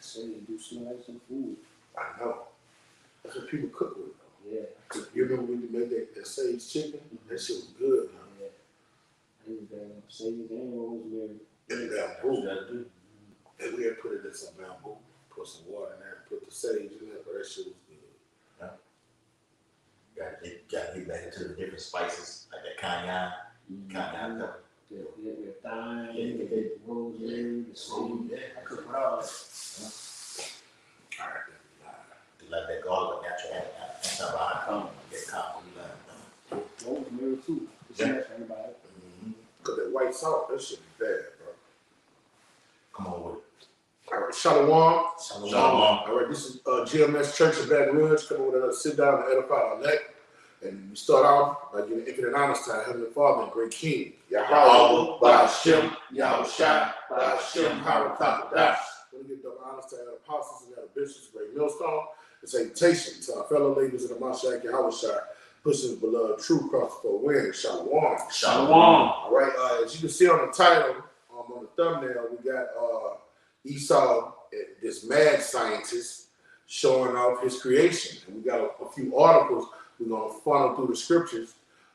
say they do smell like some food. I know. That's what people cook with, though. Yeah. You remember when you made that sage chicken? That shit was good, man. Yeah. I use that sage and rosemary. And bamboo. And we had put it in some bamboo, put some water in there, put the sage in there, but that shit was good. Yeah. Got to get back into the different spices, like that cayenne. Cayenne pepper. Yeah, thyme, the rosemary, the sage. I cook it all. All right. Like that garlic, natural antibiotic. Get calm. Rosemary too. It's natural antibiotic. Cause that white salt, that shit be bad, bro. Come on with it. All right, Shalom. Shalom. All right, this is GMS Church of Baton Rouge. Come over there, sit down and edify our neck. And we start off by giving infinite honors to our Heavenly Father and great King. Yahweh, Ba'ashem, Yahushua, Ba'ashem, Harakatash. We give double honors to our apostles and our bishops, great millstone, and salutation to our fellow leaders in the Mashiach Yahushua, pushing his beloved true cross for a win. Shalom. Shalom. All right, as you can see on the title, on the thumbnail, we got Esau, this mad scientist, showing off his creation. And we got a few articles we're going to funnel through the scriptures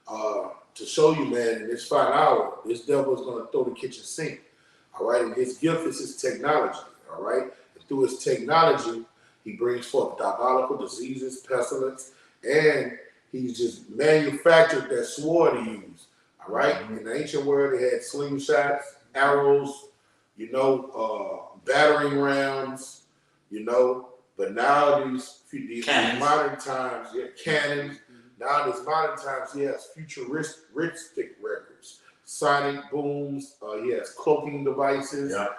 to show you, man, in this 5 hour, this devil is going to throw the kitchen sink. All right, and his gift is his technology. All right, and through his technology, he brings forth diabolical diseases, pestilence, and he's just manufactured that sword he used. All right, in the ancient world, they had slingshots, arrows, battering rams, but now these modern times, cannons. Now these modern times, he has futuristic records, sonic booms. He has cloaking devices. Yeah.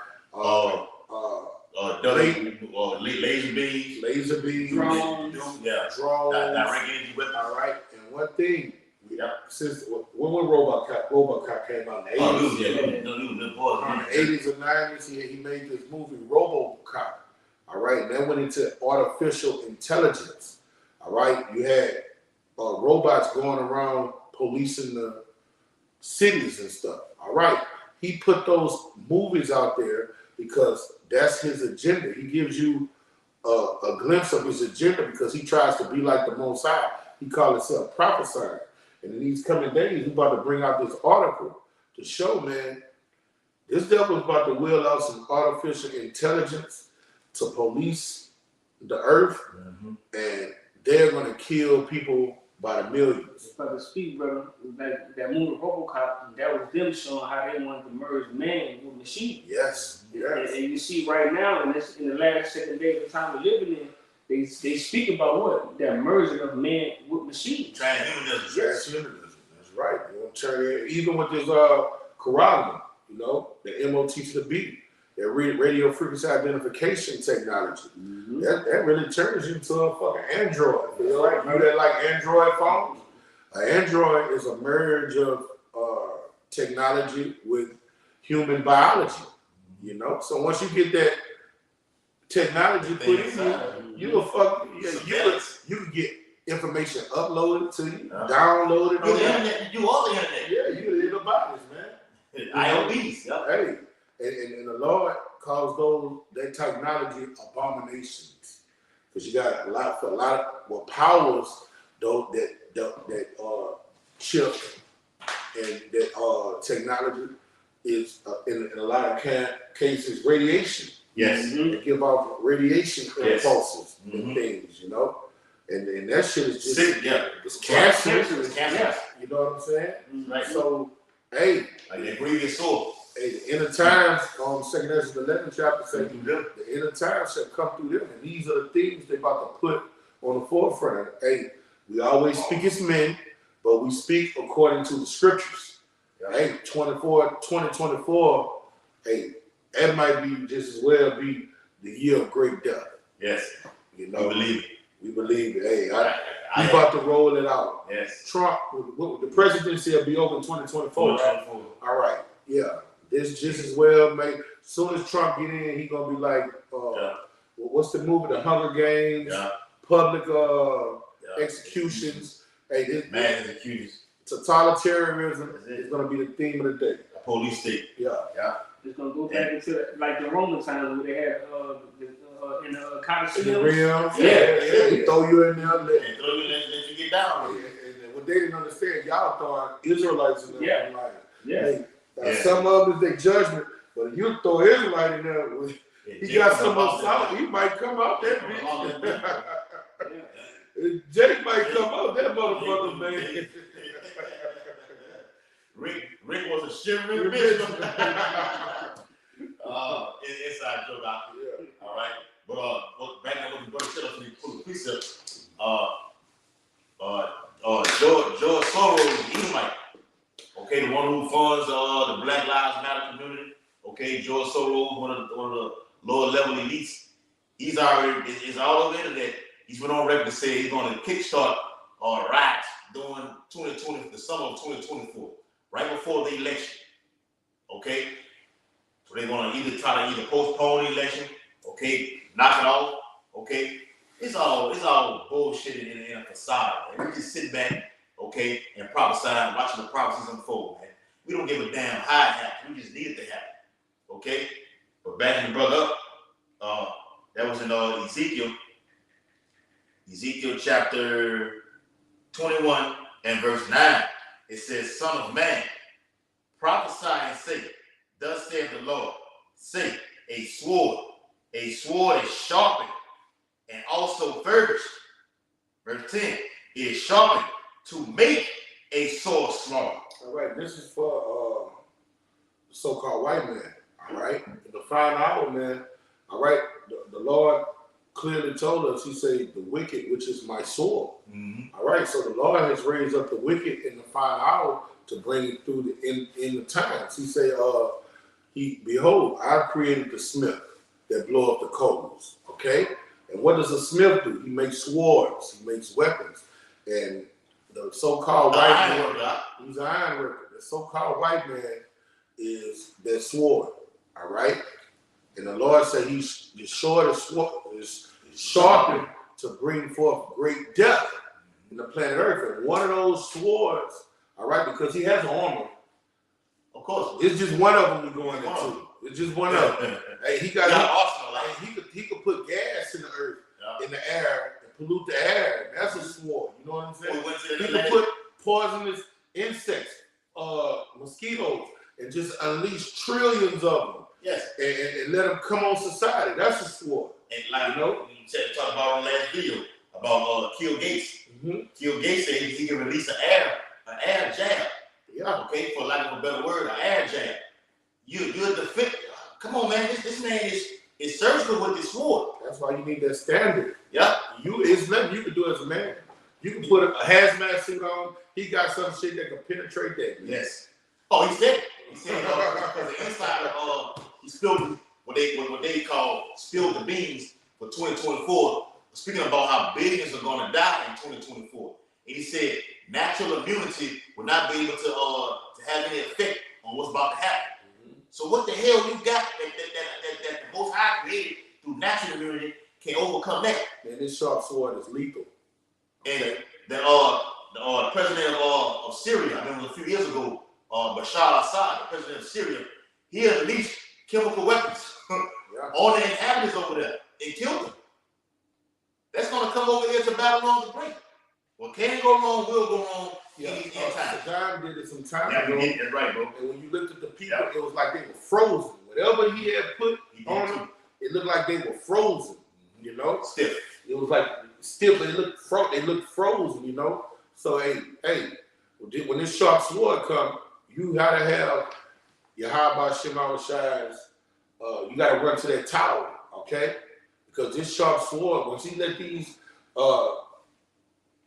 Laser beams, drones. Yeah. Drones. Direct energy weapons. All right, and one thing, since when RoboCop came out in the 80s and 90s, he made this movie RoboCop. All right, and that went into artificial intelligence. All right, you had robots going around policing the cities and stuff. All right, he put those movies out there because that's his agenda. He gives you a glimpse of his agenda because he tries to be like the Most High. He calls himself prophesying. And in these coming days, he's about to bring out this article to show, man, this devil is about to wheel out some artificial intelligence to police the earth, and they're going to kill people by the millions. If I could speak, brother, that movie RoboCop, that was them showing how they wanted to merge man with machine. Yes. And you see right now, in the last second days of time we're living in, they speak about what? That merging of man with machine. Transhumanism. Transhumanism. That's right. You want to turn it, even with this corralling, the MOT to the B, that radio frequency identification technology. That really turns you into a fucking android. You know that like Android phones? An android is a merge of technology with human biology. So once you get that technology put in you, you can get information uploaded to you, downloaded. You the internet, you do all the internet. Yeah, you the bodies, man. IOBs. Hey, and the Lord calls that technology abominations, because you got a lot of powers though that chip and that technology is in a lot of cases radiation. Yes. They give off radiation impulses and things, and that shit is just it's cancerous. You know what I'm saying? Right. So, hey, like they breathe your soul. Hey, the end of times, 2 Ezra 11 chapter says, the end of times shall come through them, and these are the things they're about to put on the forefront. Hey, we always speak as men, but we speak according to the scriptures. Hey, 2024, hey, that might be just as well be the year of great death. Yes. We believe it. We believe it. Hey, we about to roll it out. Yes. Trump, the presidency will be over in 2024. All right. Yeah. This just as well, mate. As soon as Trump get in, he gonna be like, what's the movie? The Hunger Games, public executions. Hey, this man executions. Totalitarianism is gonna be the theme of the day. A police state. Yeah. It's gonna go back into like the Roman times where they had in the Colosseum. Yeah. He throw you in there, let you get down. And what they didn't understand, y'all thought Israelites in there. Yeah. Some of them is their judgment, but if you throw Israelite in there, he got so much salt, he might come out that bitch. Jake might come out that motherfucker, man. Rick was a shivering bitch. Inside joke out. Yeah. All right. But back to what the brother said for the precept, George Soros, the Edomite. Okay, the one who funds the Black Lives Matter community. Okay, George Soros, one of the lower level elites. He's already it's all over the internet. He's been on record to say he's going to kickstart riots during 2020, the summer of 2024, right before the election. Okay, so they're going to try to postpone the election. Okay, knock it off. Okay, it's all bullshit in a facade. Man. We just sit back, okay, and prophesy and watching the prophecies unfold, man. We don't give a damn how it happens. We just need it to happen. Okay, but backing the brother up, that was in Ezekiel chapter 21 and verse 9. It says, "Son of man, prophesy and say, thus saith the Lord, say, a sword is sharpened and also furbished." Verse 10, is sharpened to make a sword strong. All right, this is for the so-called white man. All right, in the final hour, man. All right, the Lord clearly told us. He said, "The wicked, which is my sword." Mm-hmm. All right, so the Lord has raised up the wicked in the final hour to bring it through in the times. He said, "Behold, I've created the smith that blow up the coals." Okay, and what does a smith do? He makes swords. He makes weapons, and the so-called white man, he's an iron worker. The so-called white man is that sword. All right, and the Lord said he's the sword is sharpened to bring forth great death in the planet Earth. And one of those swords, all right, because he has armor. Of course, it's just one of them we're going into. It's just one of them. Hey, he got arsenal. He could put gas in the earth, in the air, and pollute the air. That's a sword. You know what I'm saying? He could put poisonous insects, mosquitoes, and just unleash trillions of them. Yes, and let them come on society. That's a sword. And like you talked about on the last video about Kill Gates. Mm-hmm. Kill Gates said he can release an air jab. Yeah. Okay, for lack of a better word, an air jab. You're defend. Come on, man. This man is surgical with this sword. That's why you need that standard. Yeah. It's nothing you can do as a man. You can put a hazmat suit on. He got some shit that can penetrate that. Man. Yes. Oh, he said the inside he spilled what they call spilled the beans for 2024. Speaking about how billions are going to die in 2024, and he said natural immunity will not be able to have any effect on what's about to happen. Mm-hmm. So what the hell you got that the Most High created through natural immunity can overcome that? Man, this sharp sword is lethal. And the president of Syria, I remember a few years ago, Bashar al-Assad, the president of Syria, he had unleashed chemical weapons on the inhabitants over there and killed them. That's going to come over here to Babylon to break. What can go wrong will go wrong in time. Saddam did it some time ago. That's right, bro. And when you looked at the people, it was like they were frozen. Whatever he had put on them, it looked like they were frozen. You know, stiff. It was like stiff, but they looked frozen. You know. So hey, when this sharp sword comes, you gotta have your Yahweh Shema Shai's. You gotta run to that tower, okay? Because this sharp sword, once he let these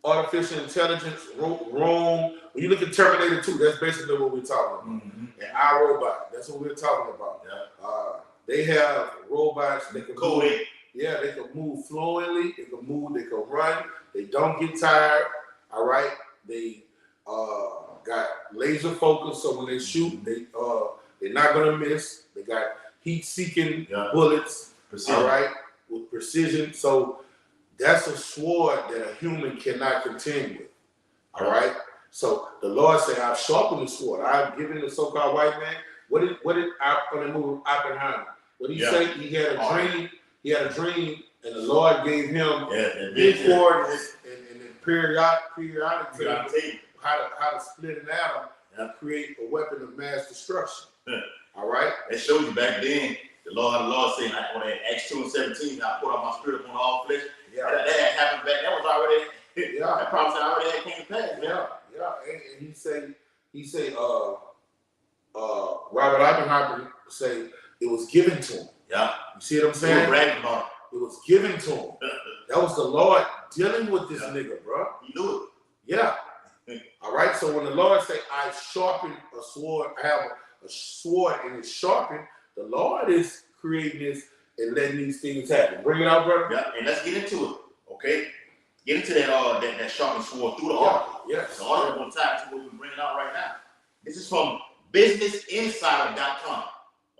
artificial intelligence roam, when you look at Terminator 2, that's basically what we're talking about. Mm-hmm. And our robot, that's what we're talking about. Yeah. They have robots that can move. Yeah, they can move fluently. They can move. They can run. They don't get tired. All right. They got laser focus, so when they shoot, they're not gonna miss. They got heat-seeking bullets. Precision. All right, with precision. So that's a sword that a human cannot contend with. All right. So the Lord said, "I've sharpened the sword. I've given the so-called white man What did on the movie Oppenheimer? What did he say? He had a dream. He had a dream, and the Lord gave him big coordinates and periodic tables how to split an atom and create a weapon of mass destruction. All right. That shows you back then. The Lord said, when Acts 2:17, I poured out my spirit upon all flesh. Yeah. That had happened back. That was already. That promise already had came to pass. And he say, Robert Oppenheimer say it was given to him. Yeah. You see what I'm saying? It was given to him. That was the Lord dealing with this nigga, bro. He knew it. Yeah. All right. So when the Lord say, I sharpen a sword, I have a sword and it's sharpened, the Lord is creating this and letting these things happen. Bring it out, brother. Yeah. And let's get into it. Okay. Get into that sharpened sword through the article. Yes. The article will tie to what we're bringing out right now. This is from BusinessInsider.com.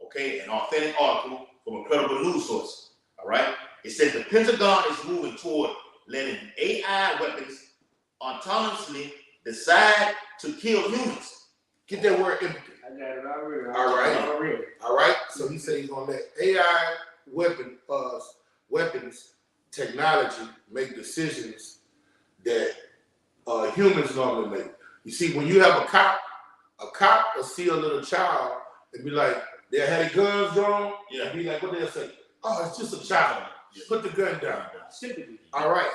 Okay, an authentic article from a credible news source. All right. It says the Pentagon is moving toward letting AI weapons autonomously decide to kill humans. Get that word empathy. I got it already. All right. So he said he's gonna let AI weapons technology make decisions that humans normally make. You see, when you have a cop will see a little child and be like, they had their guns drawn, and be like, what they'll say? Oh, it's just a child. Put the gun down. Sympathy. All right.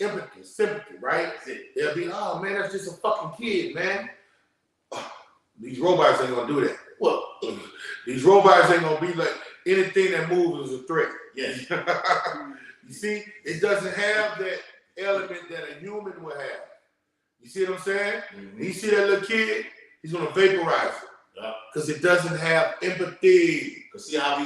Empathy, sympathy, right? They'll be, oh man, that's just a fucking kid, man. These robots ain't gonna do that. Well, these robots ain't gonna be like anything that moves is a threat. Yes. You see, it doesn't have that element that a human would have. You see what I'm saying? Mm-hmm. You see that little kid, he's gonna vaporize it. Because it doesn't have empathy. Because see how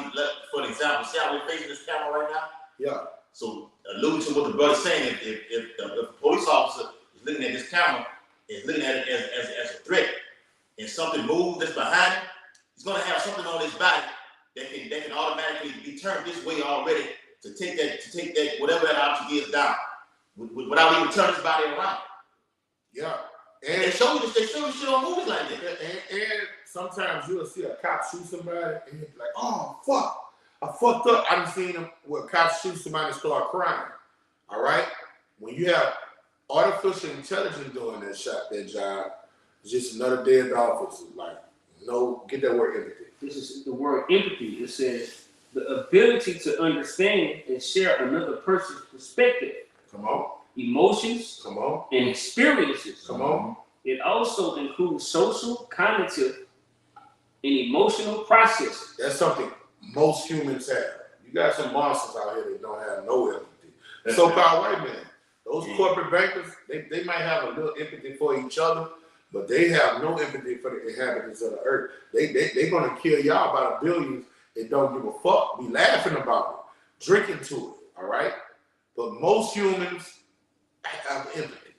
for example, see how we're facing this camera right now? Yeah. So alluding to what the brother's saying, if the police officer is looking at this camera, is looking at it as a threat, and something moves that's behind him, he's gonna have something on his body that can automatically be turned this way already to take that whatever that object is down, without even turning his body around. Yeah. And they show you shit on movies like that. And sometimes you'll see a cop shoot somebody and you'll be like, oh fuck, I fucked up. I've seen them where cops shoot somebody and start crying. All right? When you have artificial intelligence doing that job, it's just another dead officer. Like, no, get that word empathy. This is the word empathy. It says the ability to understand and share another person's perspective. Come on. Emotions. Come on. And experiences. Come on. It also includes social, cognitive, and emotional processes. That's something most humans have. You got some monsters out here that don't have no empathy. So-called white men. Those corporate bankers, they might have a little empathy for each other, but they have no empathy for the inhabitants of the earth. They're going to kill y'all by the billions and don't give a fuck. Be laughing about it, drinking to it, all right? But most humans have empathy.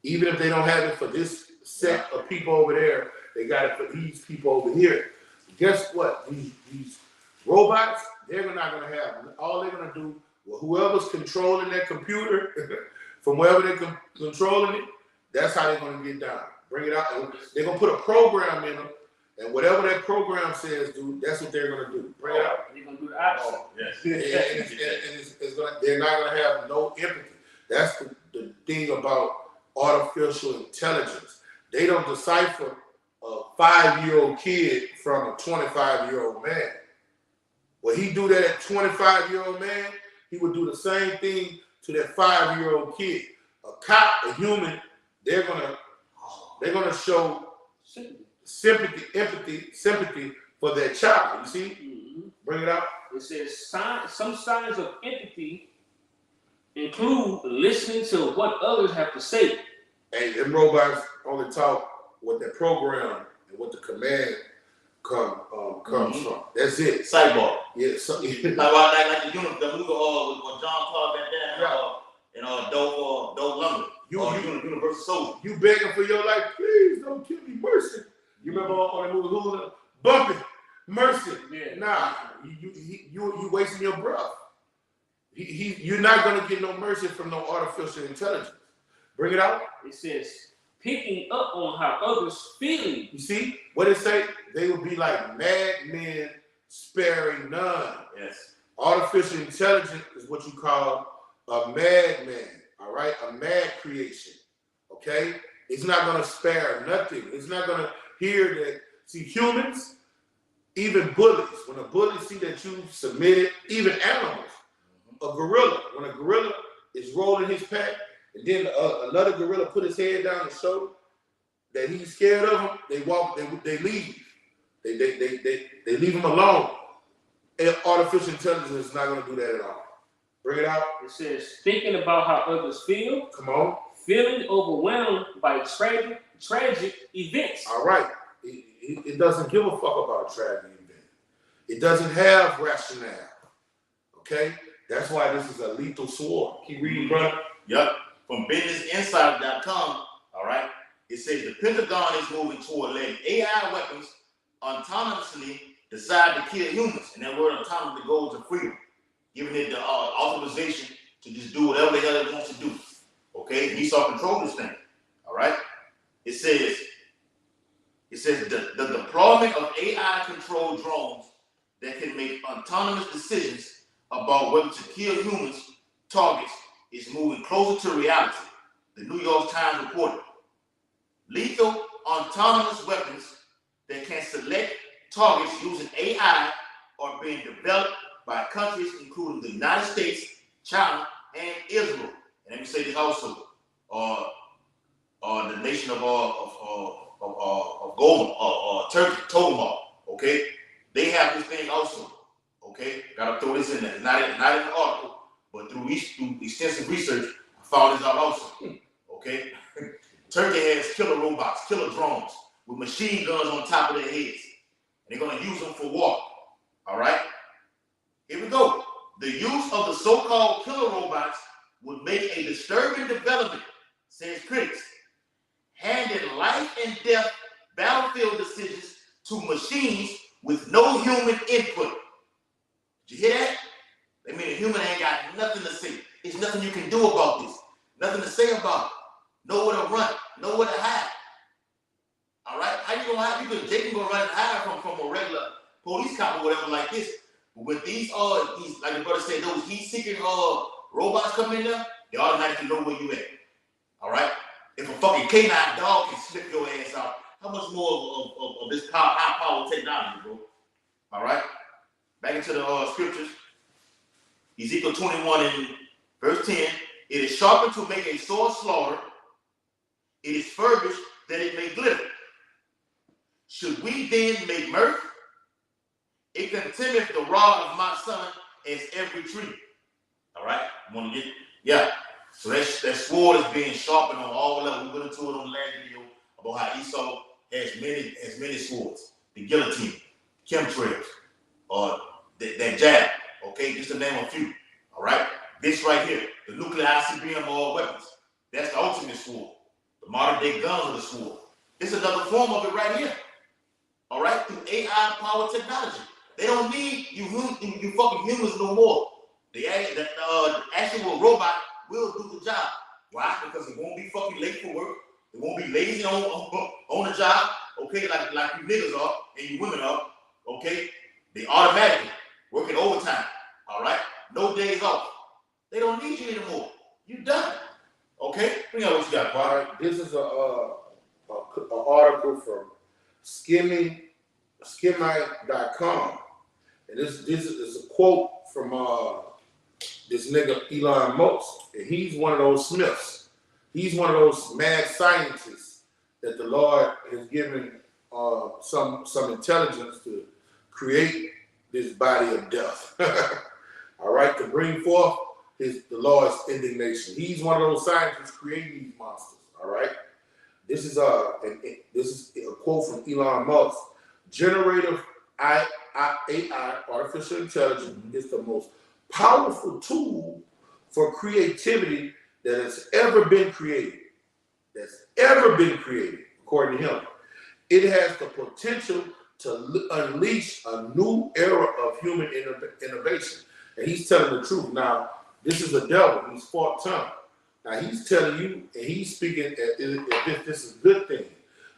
Even if they don't have it for this set of people over there, they got it for these people over here. Guess what? These robots, they're not going to have, all they're going to do, well, whoever's controlling that computer, from wherever they're controlling it, that's how they're going to get down. Bring it out. They're going to put a program in them, and whatever that program says, dude, that's what they're going to do. Bring it out. They're going to do the opposite. They're not going to have no empathy. That's the thing about artificial intelligence. They don't decipher a 5-year-old kid from a 25-year-old man. When he do that at 25-year-old man, he would do the same thing to that 5-year-old kid. A cop, a human, they're gonna show sympathy, empathy, sympathy for that child. You see? Mm-hmm. Bring it out. It says some signs of empathy include listening to what others have to say. Hey, them robots only talk what the program and what the command comes from. That's it. Cyborg. Yeah. Like the movie with John Claude Van Damme and Doe Lumley. Universal Soldier. You begging for your life, please don't kill me, Mercy. You remember on the movie Hulu, Bumping, Mercy. Yeah. Nah, you wasting your breath. You're not gonna get no mercy from no artificial intelligence. Bring it out. It says picking up on how others feel. You see what it say? They will be like madmen, sparing none. Yes. Artificial intelligence is what you call a madman. All right, a mad creation. Okay, it's not gonna spare nothing. It's not gonna hear that. See, humans, even bullies. When a bully see that you submitted, even animals, a gorilla. When a gorilla is rolling his pack, and then another gorilla put his head down and show that he's scared of him, they walk. They leave. They leave him alone. And artificial intelligence is not going to do that at all. Bring it out. It says, thinking about how others feel. Come on. Feeling overwhelmed by tragic events. All right. It doesn't give a fuck about a tragic event. It doesn't have rationale. Okay? That's why this is a lethal sword. Keep reading, brother. Yep. From businessinsider.com, all right, it says the Pentagon is moving toward letting AI weapons autonomously decide to kill humans. And that word autonomy goes to freedom, giving it the authorization to just do whatever the hell it wants to do. Okay? Esau control this thing. All right? It says the deployment of AI-controlled drones that can make autonomous decisions about whether to kill humans targets is moving closer to reality, the New York Times reported. Lethal autonomous weapons that can select targets using AI are being developed by countries including the United States, China, and Israel. And let me say this also, the nation of Turkey, Tomar, okay? They have this thing also, okay? Gotta throw this in there. It's not in the article, but through extensive research, I found this out also, okay? Turkey has killer robots, killer drones with machine guns on top of their heads. And they're gonna use them for war, all right? Here we go. The use of the so-called killer robots would make a disturbing development, says critics, handing life and death battlefield decisions to machines with no human input. Did you hear that? I mean, a human ain't got nothing to say. There's nothing you can do about this. Nothing to say about it. Nowhere to run. Nowhere to hide. All right? How you gonna hide? They can go run and hide from a regular police cop or whatever like this. But with these like the brother said, those heat-seeking robots come in there, they automatically know where you at. All right? If a fucking canine dog can slip your ass out, how much more of this high-power technology, bro? All right? Back into the scriptures. Ezekiel 21 and verse 10. It is sharpened to make a sore slaughter. It is furbished that it may glitter. Should we then make mirth? It contemneth the rod of my son as every tree. All right? Want to get, yeah. So that sword is being sharpened on all levels. We went into it on the last video about how Esau has many swords. The guillotine, chemtrails, that jab. Okay, just to name a few. All right? This right here, the nuclear ICBM weapons. That's the ultimate sword. The modern day guns of the sword. It's another form of it right here. All right? Through AI powered technology. They don't need you fucking humans no more. The actual robot will do the job. Why? Because it won't be fucking late for work. It won't be lazy on the job. Okay, like you niggas are and you women are. Okay? They automatically working overtime. All right? No days off. They don't need you anymore. You done. Okay? Bring out what you got, All right. This is an article from Skimite.com. And this is a quote from this nigga Elon Musk. And he's one of those Smiths. He's one of those mad scientists that the Lord has given some intelligence to create this body of death. All right, to bring forth the Lord's indignation. He's one of those scientists creating these monsters. All right, this is a quote from Elon Musk. Generative AI, artificial intelligence, is the most powerful tool for creativity that has ever been created. According to him. It has the potential to unleash a new era of human innovation. And he's telling the truth. Now, this is a devil. He's fork-tongued. Now he's telling you, and he's speaking as if this is a good thing,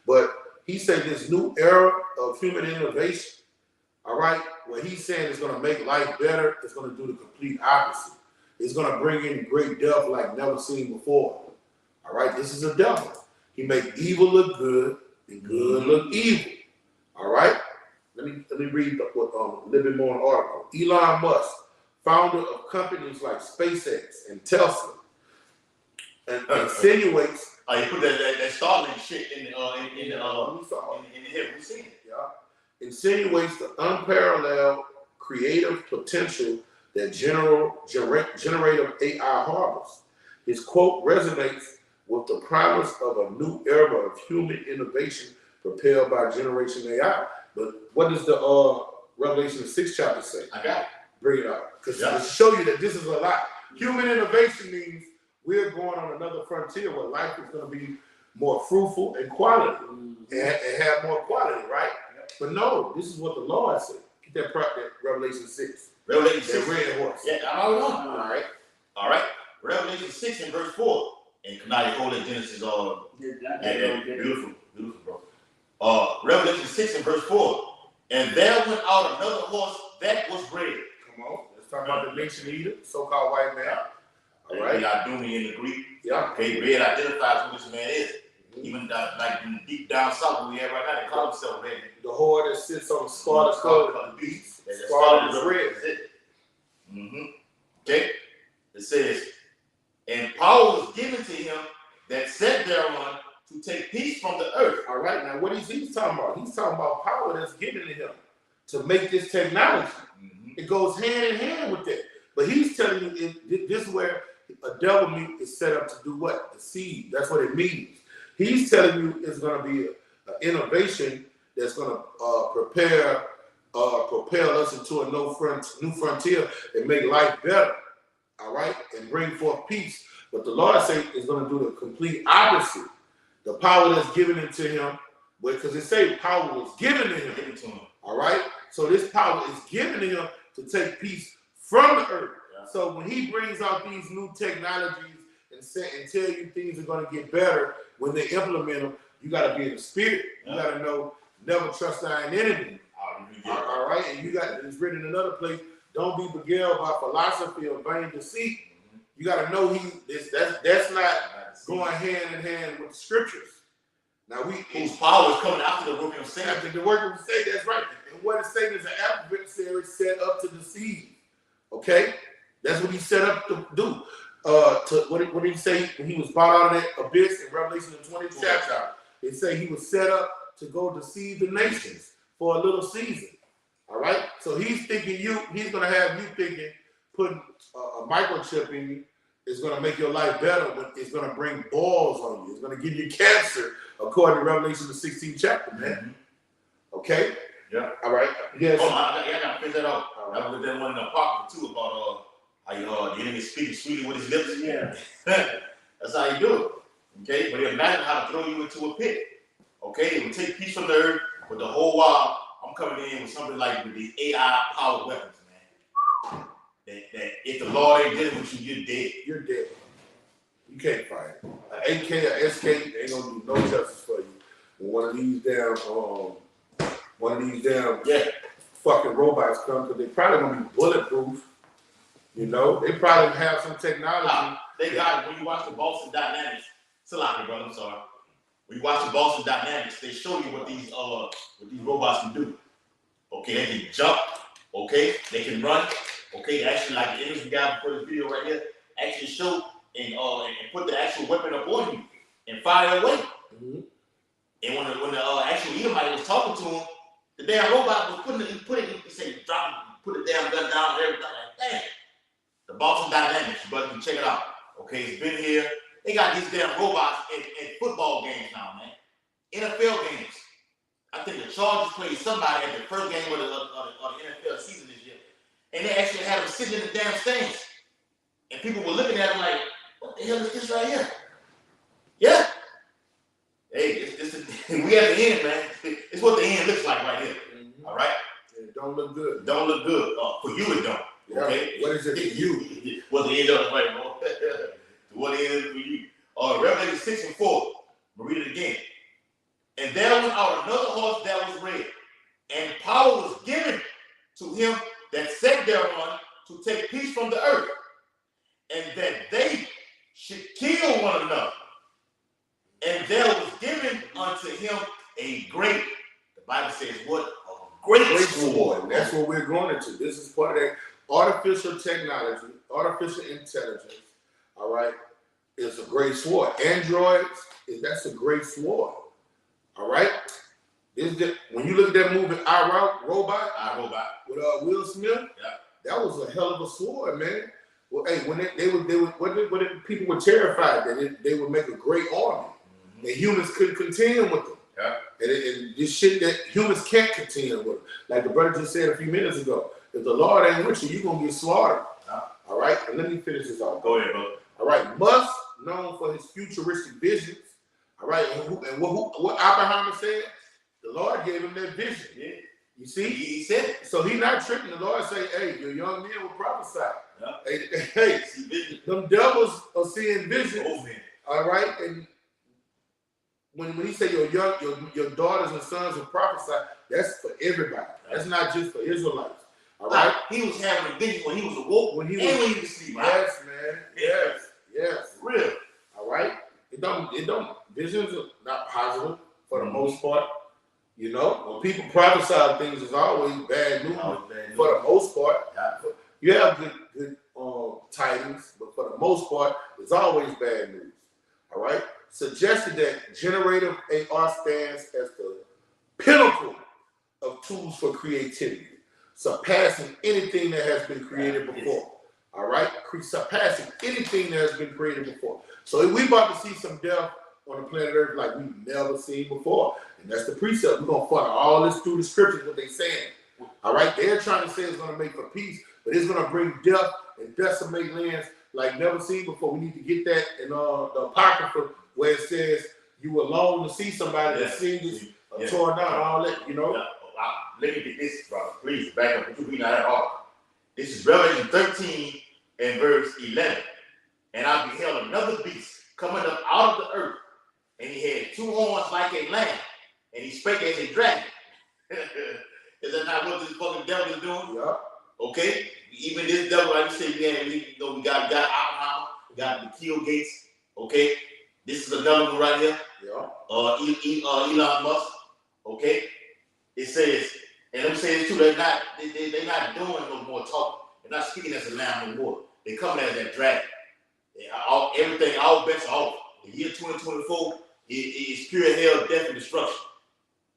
but he said this new era of human innovation. All right, what he's saying is going to make life better. It's going to do the complete opposite. It's going to bring in great death like never seen before. All right, this is a devil. He make evil look good and good look evil. All right, let me read a little bit more on the article. Elon Musk, founder of companies like SpaceX and Tesla, and insinuates. You put that Starlink shit in the head. We seen it. Yeah. Insinuates the unparalleled creative potential that generative AI harbors. His quote resonates with the promise of a new era of human innovation propelled by Generation AI. But what does the Revelation 6 chapter say? I got it. Bring it up. Because to show you that this is a lot. Human innovation means we're going on another frontier where life is going to be more fruitful and quality and have more quality, right? But no, this is what the Lord said. Get that Revelation 6. Revelation 6. That red horse. Yeah, I'm already on. All right. All right. Revelation 6 and verse 4. And now you hold that Genesis beautiful, bro. Revelation 6 and verse 4. And there went out another horse that was red. Come on. Let's talk about the nation eater, so-called white man. All right. Yadumi in the Greek. Yeah. Okay, red identifies who this man is. Even like deep down south where we have right now, they call themselves red. The whore that sits on the scarlet colored beast. Scarlet is red. Mm-hmm. Okay. It says, and power was given to him that sat thereon to take peace from the earth. All right. Now, what is he talking about? He's talking about power that's given to him to make this technology. Mm-hmm. It goes hand in hand with that. But he's telling you this is where a devil meat is set up to do what? Deceive. That's what it means. He's telling you it's going to be an innovation that's going to propel us into a new frontier and make life better, all right, and bring forth peace. But the Lord says is going to do the complete opposite. The power that's given into him, because it says power was given to him, all right? So this power is given to him to take peace from the earth. Yeah. So when he brings out these new technologies and tell you things are going to get better, when they implement them, you got to be in the spirit. You got to know, never trust thine enemy. All right? And it's written in another place, don't be beguiled by philosophy or vain deceit. You got to know that's not going hand in hand with the scriptures. Now whose power is coming after the work of Satan. After the work of Satan, that's right. And what is Satan is an adversary set up to deceive. Okay? That's what he set up to do. What did he say when he was brought out of that abyss in Revelation the 20th chapter? It say he was set up to go deceive the nations for a little season. All right? So he's going to have you thinking putting a microchip in you is going to make your life better, but it's going to bring balls on you. It's going to give you cancer, according to Revelation the 16th chapter, man. Mm-hmm. Okay? Yeah. All right. Yes. Oh, I got to finish that off. I was that one in the apartment too about how the enemy speaking sweetly with his lips. Yeah. That's how you do it. Okay? But imagine how to throw you into a pit. Okay? It will take peace from the earth, but the whole while I'm coming in with something like with these AI powered weapons, man. That if the Lord ain't dealing with you, you're dead. You're dead. You can't fight it. An AK or SK ain't gonna do no justice for you. When one of these damn fucking robots come, because they probably gonna be bulletproof. You know, they probably have some technology. They got it. When you watch the Boston Dynamics, Salaki, brother, I'm sorry. When you watch the Boston Dynamics, they show you what these robots can do. Okay, they can jump. Okay, they can run. Okay, actually, like the image we got before this video right here, actually show and put the actual weapon up on you and fire away. Mm-hmm. And when the actual Edomite was talking to him, the damn robot was he said, drop it, put the damn gun down and everything like that. The Boston Dynamics, brother, you can check it out. Okay, it's been here. They got these damn robots in football games now, man. NFL games. I think the Chargers played somebody at the first game of the NFL season this year. And they actually had them sitting in the damn stands. And people were looking at them like, what the hell is this right here? Yeah. Hey, we at the end, man. It's what the end looks like right here. Mm-hmm. All right? And it don't look good. Don't look good. For you, it don't. Yeah. Okay? What is it for you? Well, the end of the way, bro. What is for you? Revelation 6 and 4. I'm going to read it again. And there went out another horse that was red, and power was given to him that sat thereon to take peace from the earth, and that they should kill one another. And there was given unto him a great, the Bible says what? A great sword. That's what we're going into. This is part of that artificial technology, artificial intelligence. All right, it's a great sword. Androids, that's a great sword. All right. When you look at that movie, I, Robot, with Will Smith, that was a hell of a sword, man. Well, hey, when people were terrified that they would make a great army, and humans couldn't contend with them. Yeah. And this shit that humans can't contend with. Like the brother just said a few minutes ago, if the Lord ain't with you, you're gonna get slaughtered. Yeah. All right, and let me finish this off. Go ahead, bro. All right, Musk, known for his futuristic visions. All right, and what Oppenheimer said, the Lord gave him that vision. Yeah. You see? He said it. So he's not tripping. The Lord say, hey, your young men will prophesy. Yeah. Hey, them devils are seeing vision. Oh, man. All right, and when he say your daughters and sons will prophesy, that's for everybody. That's not just for Israelites. All right. He was having a vision when he was awoke, when he was asleep. Yes, man. Yes. Real. All right. It don't. Visions are not positive for the most part. You know, when people prophesy things, it's always bad news. For the most part, you have good tidings, but for the most part, it's always bad news. All right. Suggested that generative AR stands as the pinnacle of tools for creativity, surpassing anything that has been created before. All right, surpassing anything that has been created before. So we about to see some death on the planet Earth like we've never seen before, and that's the precept. We're gonna follow all this through the scriptures, what they saying. All right, they're trying to say it's gonna make for peace, but it's gonna bring death and decimate lands like never seen before. We need to get that in the Apocrypha where it says you were alone to see somebody that seen this torn down, all that, you know. Let me get this, brother. Please back up. What you read out that article? This is Revelation 13 and verse 11. And I beheld another beast coming up out of the earth, and he had two horns like a lamb, and he spake as a dragon. Is that not what this fucking devil is doing? Yeah. Okay. Even this devil, like you said, we got Oppenheimer, we got the Kill Gates. Okay. This is another one right here. Yeah. Elon Musk. Okay. It says, and let me say this too, they're not doing no more talking. They're not speaking as a lamb no more. They're coming as that dragon. Everything, all bets are off. The year 2024 is pure hell, death, and destruction.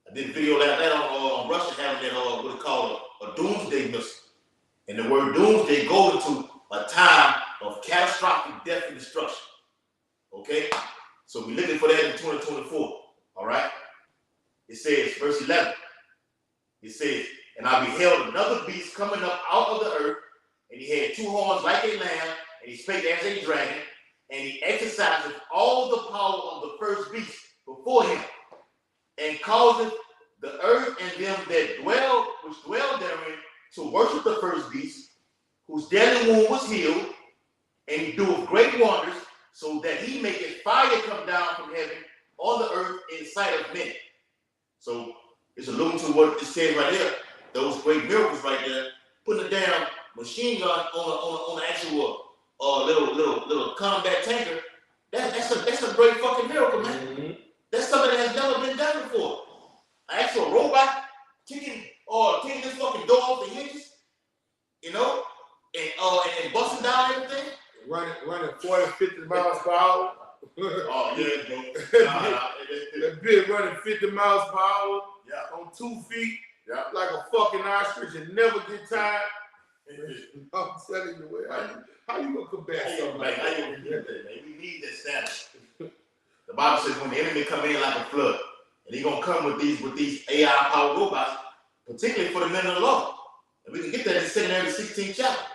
I did a video last night on Russia having that, what they call a doomsday missile. And the word doomsday goes into a time of catastrophic death and destruction. Okay? So we're looking for that in 2024. All right? It says, verse 11. It says, and I beheld another beast coming up out of the earth, and he had two horns like a lamb, and he spake as a dragon, and he exercised all the power of the first beast before him, and causeth the earth and them that dwell therein to worship the first beast, whose deadly wound was healed, and he doeth great wonders, so that he maketh fire come down from heaven on the earth in sight of men. So it's alluding to what it says right here. Those great miracles right there. Putting a damn machine gun on an actual little combat tanker. That's a great fucking miracle, man. Mm-hmm. That's something that has never been done before. An actual robot kicking this fucking door off the hinges, you know, and busting down everything. Running 40, 50 miles per hour. Oh yeah, bro. That bitch running 50 miles per hour on 2 feet, like a fucking ostrich and never get tired. I'm telling you, how you gonna combat something like that? How you gonna get that, man? We need that status. The Bible says when the enemy come in like a flood, and he's gonna come with these AI powered robots, particularly for the men of the Lord. And we can get that in 16th chapter.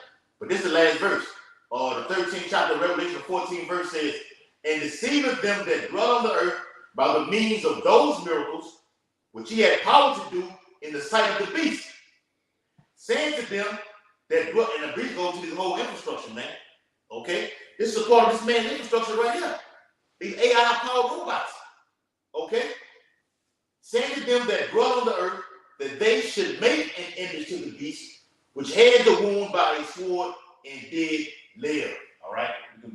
But this is the last verse. The 13th chapter of Revelation 14 verse says, and deceiveth them that dwell on the earth by the means of those miracles which he had power to do in the sight of the beast, saying to them that dwell, and the beast goes to this whole infrastructure, man. Okay? This is a part of this man's infrastructure right here. These AI-powered robots. Okay? Saying to them that dwell on the earth that they should make an image to the beast, which had the wound by a sword and did live. All right? You can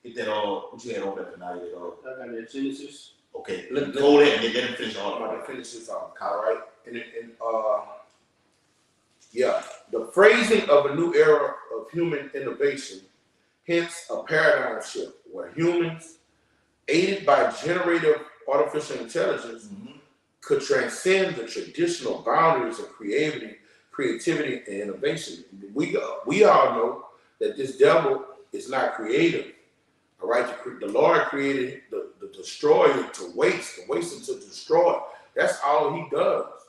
get that all. What you had on there tonight? I got that Genesis. Okay. Hold that and then let him finish all I'm of going it. to finish this off, all right? Yeah, the phrasing of a new era of human innovation, hence a paradigm shift where humans, aided by generative artificial intelligence, could transcend the traditional boundaries of creativity, and innovation. We all know that this devil is not creative. All right, the Lord created the destroyer to waste and to destroy. That's all he does.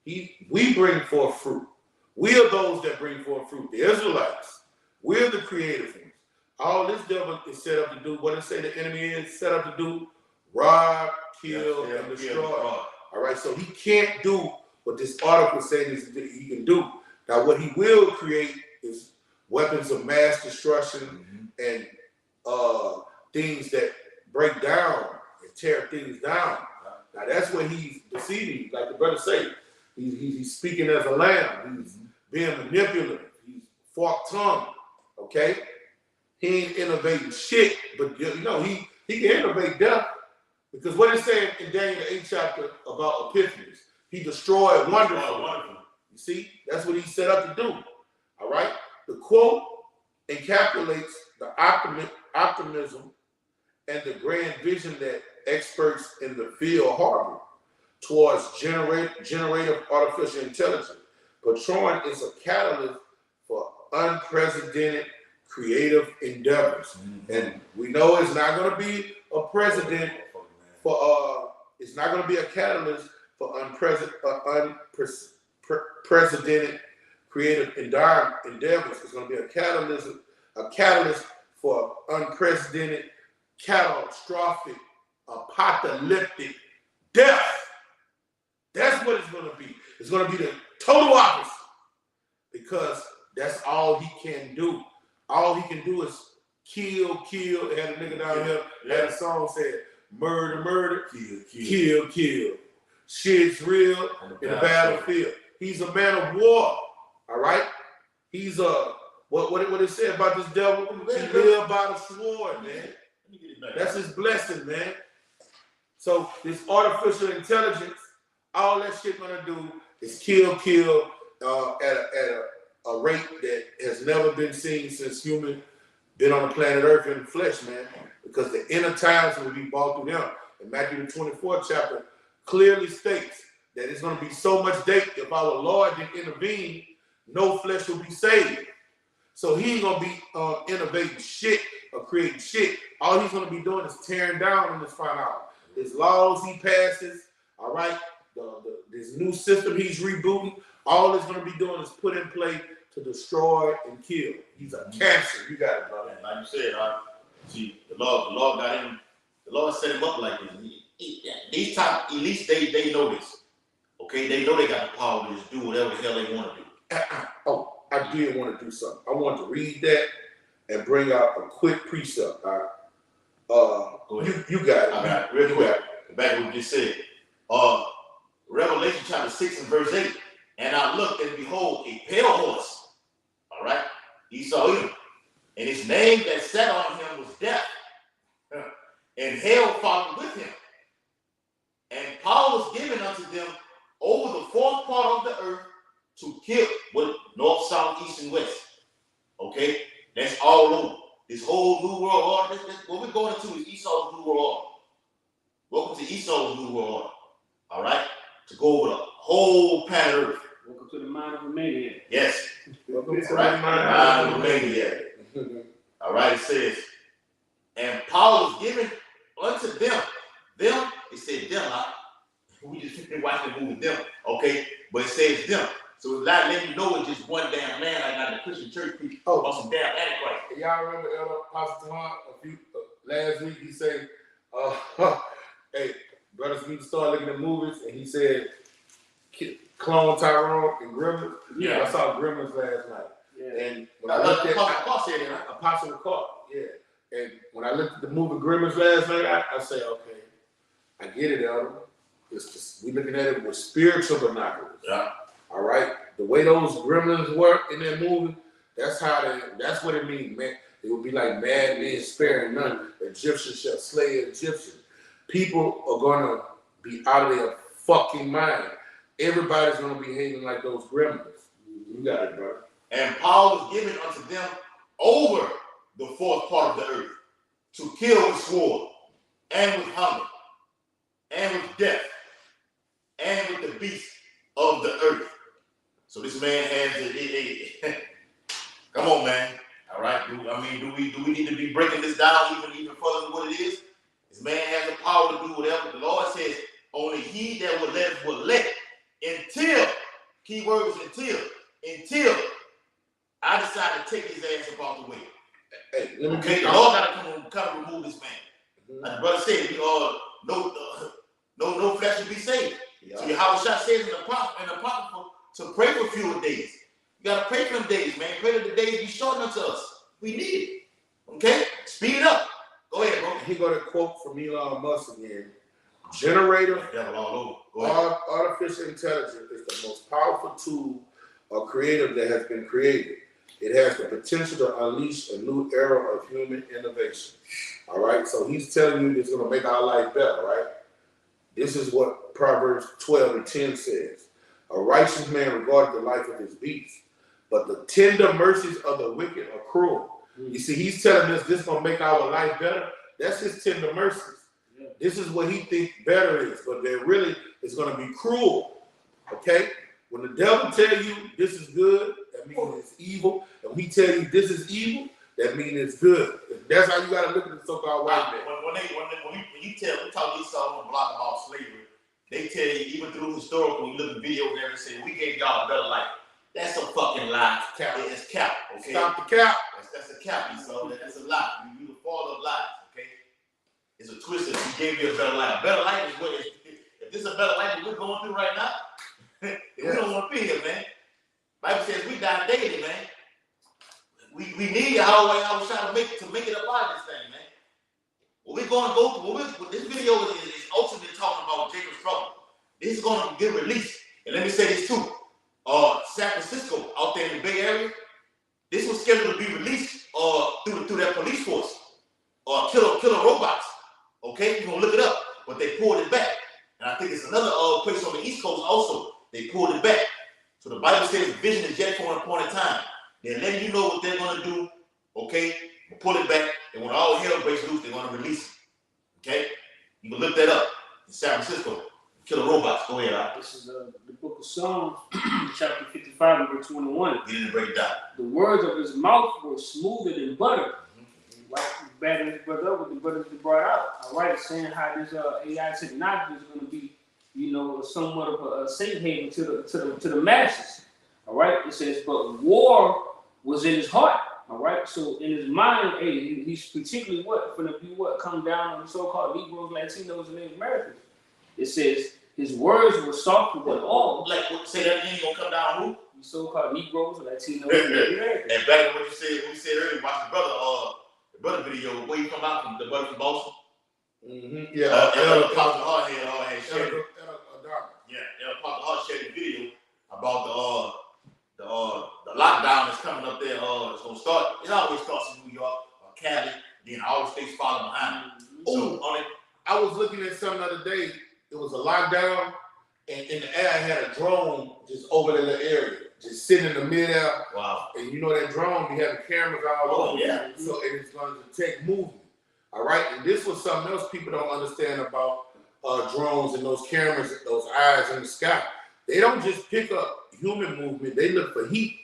We bring forth fruit. We are those that bring forth fruit. The Israelites. We're the creative ones. All this devil is set up to do, what it say the enemy is set up to do? Rob, kill, and destroy. All right, so he can't do what this article says he can do. Now, what he will create is weapons of mass destruction and things that break down and tear things down. Now, that's what he's deceiving, like the brother say. He's speaking as a lamb. He's being manipulative. He's fork-tongued, okay? He ain't innovating shit, but you know, he can innovate death. Because what it said in Daniel 8 chapter about Epiphanies, he destroyed wonderfully. You see, that's what he set up to do. All right? The quote encapsulates the optimism and the grand vision that experts in the field harbor towards generative artificial intelligence. Patron is a catalyst for unprecedented creative endeavors. And we know it's not going to be a president for it's not going to be a catalyst for unprecedented creative endeavors. It's going to be a catalyst for unprecedented, catastrophic, apocalyptic death. That's what it's going to be. It's going to be the total opposite, because that's all he can do. All he can do is kill. They had a nigga down here, had a song said, murder, kill. Shit's real in the battlefield. He's a man of war, all right? He's what it said about this devil? He lived by the sword, man. That's his blessing, man. So this artificial intelligence, all that shit gonna do is kill at a rate that has never been seen since human been on the planet Earth in the flesh, man. Because the end of times will be brought through them. And Matthew the 24th chapter clearly states that it's going to be so much death if our Lord didn't intervene, no flesh will be saved. So he ain't going to be innovating shit or creating shit. All he's going to be doing is tearing down in this final hour. His laws he passes, all right, this new system he's rebooting, all it's going to be doing is put in play to destroy and kill. He's a cancer. You got it, brother. Like you said, see, the Lord got him. The Lord set him up like this. These top elites, they know this. Okay, they know they got the power to just do whatever the hell they want to do. Oh, I did want to do something. I want to read that and bring out a quick precept. Go ahead. You got it. I got it. Real quick. Back to what you just said. Revelation chapter 6 and verse 8. And I looked, and behold, a pale horse. All right? Esau, and his name that sat on him was Death. And hell followed with him. And power was given unto them over the fourth part of the earth to kill, with north, south, east, and west. Okay? That's all over. This whole new world order, what we're going into is Esau's new world order. Welcome to Esau's new world order. All right? To go over the whole planet Earth. Welcome to the mind of a maniac. Yes. Welcome to the mind of a maniac. All right, it says, and power was given unto them. Them, it said them. We just been watching the movie them, okay? But it says them. So it's not letting you know it's just one damn man like not the Christian church people about some damn antichrist. Y'all remember Elder Pastor Talon last week? He said, hey, brothers need to start looking at movies, and he said, Clone Tyrone and Gremlins. Yeah. I saw Gremlins last night. Yeah. And when I looked at Apostle Carr said it, right? Apostle Carr, yeah. And when I looked at the movie Gremlins last night, I say, okay, I get it, Elder. It's just, we looking at it with spiritual binoculars. Yeah. All right? The way those gremlins work in that movie, that's what it means, man. It would be like mad men sparing none. Egyptians shall slay Egyptians. People are gonna be out of their fucking mind. Everybody's gonna be hating like those gremlins. You got it, bro. And power was given unto them over the fourth part of the earth to kill with sword, and with hunger, and with death, and with the beasts of the earth. So this man has come on, man. All right. Do we need to be breaking this down even further than what it is? This man has the power to do whatever. The Lord says, only he that will let until, key word was until I decide to take his ass up out the way. Hey, the Lord gotta come remove this man. Like the brother said, no flesh will be saved. Yeah. So Yahweh says in the Apocrypha to pray for fewer days. You gotta pray for them days, man. Pray that the days be shortened unto us. We need it. Okay? Speed it up. Go ahead, bro. He got a quote from Elon Musk again. Generator, artificial intelligence is the most powerful tool or creative that has been created. It has the potential to unleash a new era of human innovation. All right? So he's telling you it's going to make our life better, right? This is what Proverbs 12:10 says. A righteous man regardeth the life of his beast, but the tender mercies of the wicked are cruel. You see, he's telling us this is going to make our life better. That's his tender mercies. Yeah. This is what he thinks better is, but then really it's going to be cruel. Okay? When the devil tell you this is good, that means it's evil. And when he tell you this is evil, that means it's good. That's how you got to look at the so-called white man. We talk Esau on the block about slavery, they tell you, even through historical, when you look at videos there and say, we gave y'all a better life. That's a fucking lie. It's cap. Okay? Stop the cap. That's a cap, Esau. That's a lie. You the father of lies, okay? It's a twisted. We gave you a better life. A better life is what if this is a better life that we're going through right now, we don't want to be here, man. Bible says we die daily, man. We need Yahweh to make it up out of this thing, man. What we're going to go through, this video is ultimately talking about Jacob's trouble. This is going to get released. And let me say this too. San Francisco, out there in the Bay Area, this was scheduled to be released through their police force. Killer robots. Okay, you're going to look it up. But they pulled it back. And I think it's another place on the East Coast also. They pulled it back. So the Bible says vision is yet for an appointed time. They're letting you know what they're going to do. Okay, pull it back. And when all hell breaks loose, they're going to release it. Okay, you can look that up in San Francisco. Killer robots. Go ahead, Al. This is the book of Psalms, chapter 55, and verse 21. Get in and break it down. The words of his mouth were smoother than butter. Like batting his brother up with the butter that brought out. All right, it's saying how this AI technology is going to be, somewhat of a safe haven to the masses. All right, it says, but war was in his heart. All right, so in his mind, he's particularly come down on the so-called Negroes, Latinos, and Native Americans. It says his words were softer than all. Like, say that again, you gonna come down who? The so-called Negroes, Latinos, and Native Americans. And back to what you said earlier, watch the brother video, where you come out from, the brother from Boston. Mm-hmm. Yeah. Apostle Hardhead had shared it. Yeah, Apostle Hart shared the video about the lockdown that's coming up there. It's gonna start. It always starts in New York or Cali, then all the states follow behind. So I was looking at something the other day. It was a lockdown, and in the air I had a drone just over the little area, just sitting in the mid-air. Wow. And you know that drone, we have cameras all over. Yeah. So it's going to detect movement. All right. And this was something else people don't understand about drones and those cameras, those eyes in the sky. They don't just pick up human movement. They look for heat.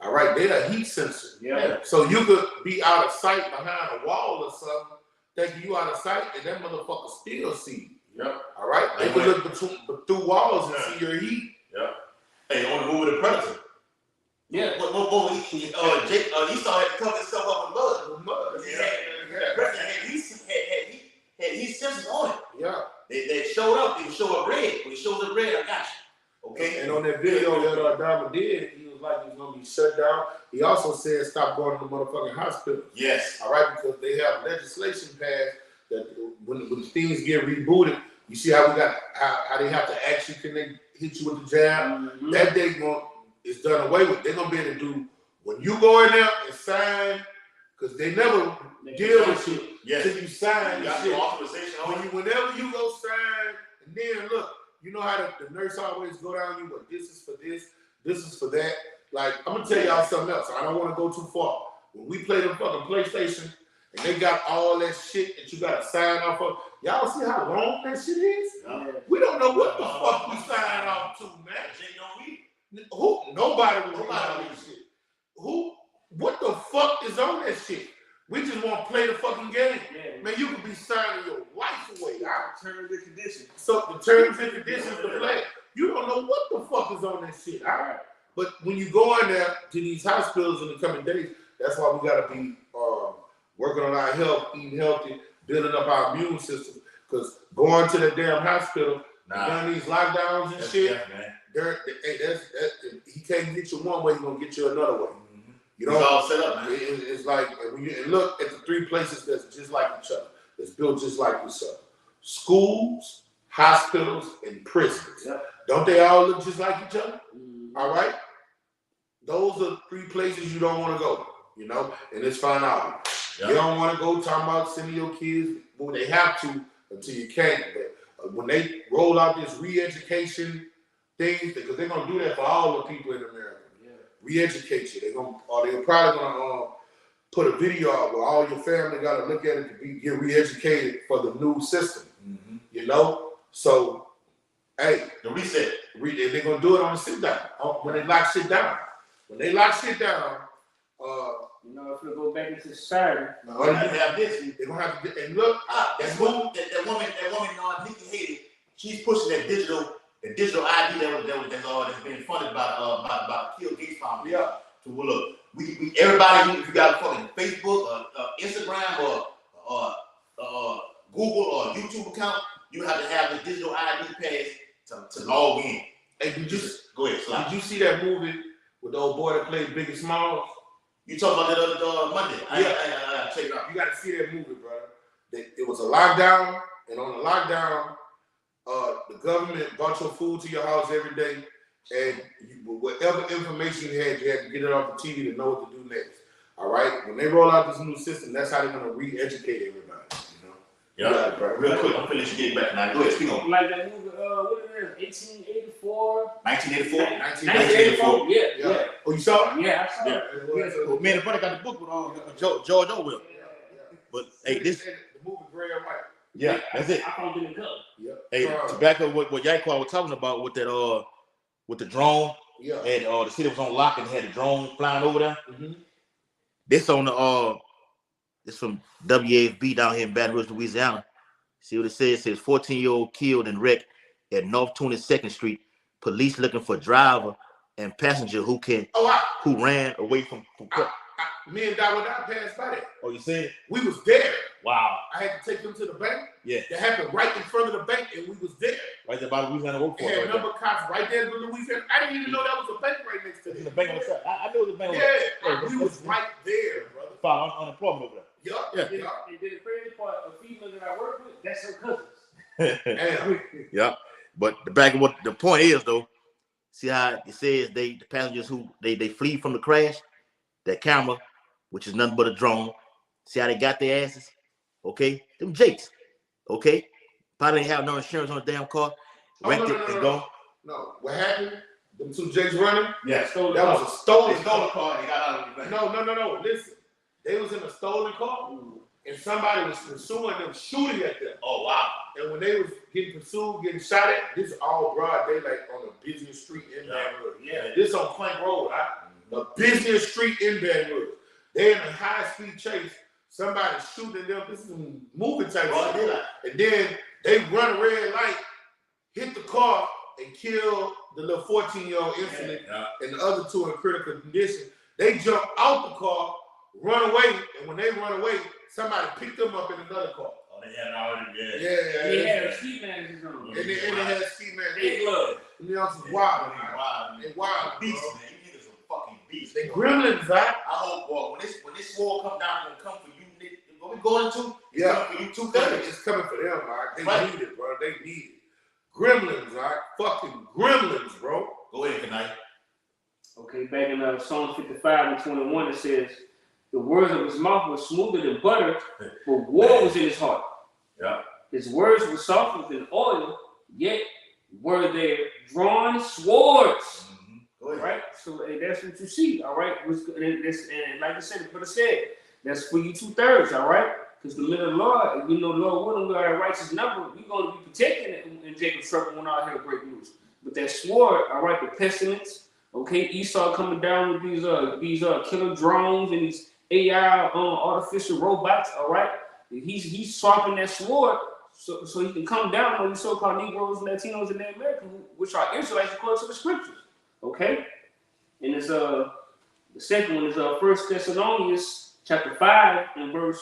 All right. They're a heat sensor. Yeah. So you could be out of sight behind a wall or something, thinking you out of sight, and that motherfucker still see you. Yep. All right. They can look through walls and see your heat. Yep. Hey, on the movie The Predator. Yeah. Esau had to cover himself up with mud. He had sensors on it. Yeah. They showed up. They showed up red. When he shows up red, I got you. Okay. And on that video that Adama did, he was like is going to be shut down. He also said stop going to the motherfucking hospitals. Yes. All right, because they have legislation passed that when things get rebooted, you see how how they have to actually hit you with the jab. Mm-hmm. That day is done away with. They're gonna be able to do when you go in there and sign, because they never deal with you until you sign. You got the authorization on you. Whenever you go sign, and then look, you know how the nurse always go down you. But this is for this is for that. Like I'm gonna tell y'all something else. I don't want to go too far. When we play the fucking PlayStation. And they got all that shit that you gotta sign off of. Y'all see how long that shit is? Yeah. We don't know what the fuck we sign off to, man. Who? Nobody will sign that shit. Who? What the fuck is on that shit? We just want to play the fucking game. Yeah. Man, you could be signing your life away. Terms and conditions. So the terms and conditions to play. You don't know what the fuck is on that shit. All right. But when you go in there to these hospitals in the coming days, that's why we gotta be working on our health, eating healthy, building up our immune system. Because going to the damn hospital, during these lockdowns and shit, he can't get you one way, he's gonna get you another way. Mm-hmm. You know, it's all set up, man. It's like when you look at the three places that's just like each other, that's built just like each other: schools, hospitals, and prisons. Yep. Don't they all look just like each other? Mm-hmm. All right. Those are three places you don't want to go. You know, and it's fine out. Yep. You don't want to go talking about sending your kids when they have to until you can't. But when they roll out this re-education thing, because they're gonna do that for all the people in America. Yeah. Re-educate you. They're probably gonna put a video out where all your family gotta look at it to get re-educated for the new system. Mm-hmm. You know, so hey, the reset. They're gonna do it on the sit down when they lock shit down. When they lock shit down. You know, if we go back into society, they're gonna have this. They're gonna have to and look. That woman, Nikki Haley, she's pushing that digital ID that's being funded by the Kill Gates Foundation. Yeah. So well, look, we everybody, if you got a fucking Facebook, Instagram, or Google or YouTube account, you have to have the digital ID pass to log in. Hey, go ahead. Did you see that movie with the old boy that played Biggie Smalls? You talking about that other Monday? Yeah. Check it out. You got to see that movie, brother. It was a lockdown, and on the lockdown, the government brought your food to your house every day, and whatever information you had to get it off the TV to know what to do next. All right? When they roll out this new system, that's how they're going to re-educate everybody. You know? Yeah, bro. Real quick, I'm finna let you get back now. Go ahead, speak on. Like that movie, what it is, 1884? 1984? Yeah. Oh, you saw it? Yeah, I saw it. Well, man, the brother got the book with George Orwell. But, hey, this... The movie Gray and White. Yeah, that's it. I found it in the cup. Yeah. Hey, to back up what Yaquan was talking about with that, with the drone. Yeah. And the city was on lock and had the drone flying over there. Mm-hmm. This on the, it's from WAFB down here in Baton Rouge, Louisiana. See what it says? It says 14-year-old killed and wrecked at North 22nd Street. Police looking for driver and passenger who ran away from me and Dawah passed by that. Oh, you see it? We was there. Wow. I had to take them to the bank. Yeah. That happened right in front of the bank, and we was there. Right there by the Louisiana Workforce. Had number cops right there in Louisiana. I didn't even know that was a bank right next to it. The bank on the side. I knew it was a bank. Yeah, we was right there, brother. Filed unemployment over there. Yup. And then the crazy part, the female that I work with, that's her cousins. Yeah. But the point is though, see how it says the passengers who they flee from the crash, that camera, which is nothing but a drone. See how they got their asses? Okay, them Jakes. Okay, probably didn't have no insurance on the damn car. Wrecked it and gone. No, what happened? Them two Jakes running? Yeah, that was a stolen car. They got out of the bank. No. Listen, they was in a stolen car, and somebody was pursuing them, shooting at them. Oh wow! And when they was getting pursued, getting shot at, this is all broad daylight on the busiest street in Baton Rouge. Yeah, this on Plank Road, the busiest street in Baton Rouge. They in a high-speed chase. Somebody shooting them. This is a movie type shit. And then they run a red light, hit the car, and kill the little 14-year-old incident, and the other two in critical condition. They jump out the car, run away, and when they run away, somebody picked them up in another car. Oh, they had already, They had ski masks on. And they had ski masks. They love. You know, it's wild. Wild. It's wild. Beast, man. You niggas are fucking beast. They gremlins, Zach. I hope, boy, when this war come down, it's gonna come for you, nigga. What we going to? It's Yeah. coming for you too, guys. It's coming for them, Mark. They Right. need it, bro. They need it. Gremlins, Zach. Fucking gremlins, bro. Go ahead, Kanai. Okay, back in Psalm 55 and 21, it says, the words of his mouth were smoother than butter, but war was in his heart. Yeah. His words were softer than oil, yet were there drawn swords. Go ahead. Right? So that's what you see, all right? And like I said, the brother said, that's for you 2/3, all right? Because the men of the Lord, you know, Lord willing, we are a righteous number, we're going to be protecting in Jacob's trouble when our hell break loose. But that sword, all right, the pestilence, okay, Esau coming down with these killer drones and these AI artificial robots, all right? He's sharpening that sword so he can come down on these so-called Negroes, Latinos, and Native Americans, which are Israelites according to the scriptures, okay? And it's the second one is 1 Thessalonians chapter 5 and verse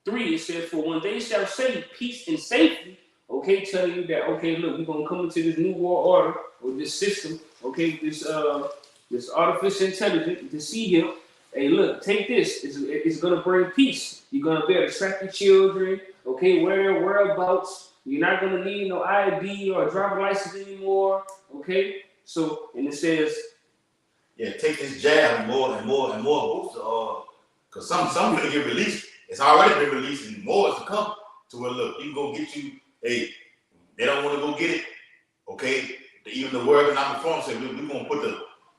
3. It says, for when they shall say peace and safety, okay, telling you that, okay, look, we're going to come into this new world order or this system, okay, this artificial intelligence, to see him. Hey, look, take this. It's going to bring peace. You're going to be able to track your children, okay, whereabouts. You're not going to need no ID or a driver license anymore, okay? So, and it says, yeah, take this jab and more books, because some gonna get released. It's already been released, and more is to come. To where look, you go get you. Hey, they don't want to go get it. Okay, even the World Economic Forum said we're gonna put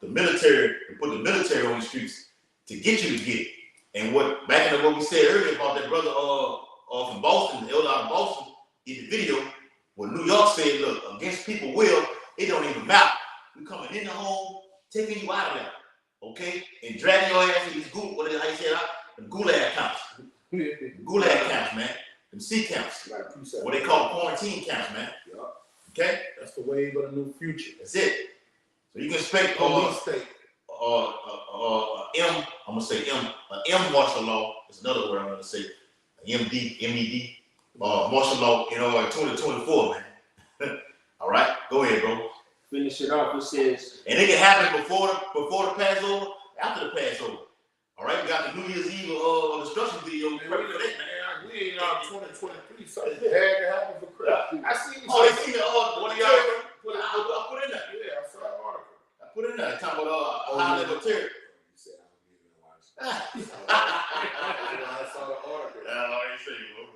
the military on the streets to get you to get it. And what back in what we said earlier about that brother from Boston, the elder out of Boston, in the video, where New York said, look, against people will, it don't even matter. We coming in the home, taking you out of there, okay, and dragging your ass to these gulag camps. Gulag camps, man. Them C camps. Like you said, What they call quarantine camps, man. Yeah. Okay? That's the wave of the new future. That's it. So you can expect Police state. I'm gonna say M martial law. It's another word I'm gonna say. MED, martial law, in 2024, man. All right, go ahead, bro. finish it off. It says, And it can happen before the Passover, after the Passover. All right, we got the New Year's Eve destruction video. Man, we ain't on 2023, so it had to happen for Christmas. I seen they see the what y'all put it. I put in there. Yeah, I saw that article. I put in there. Talking about high level terror. You said I don't even watch. I saw the article. I ain't saying, bro.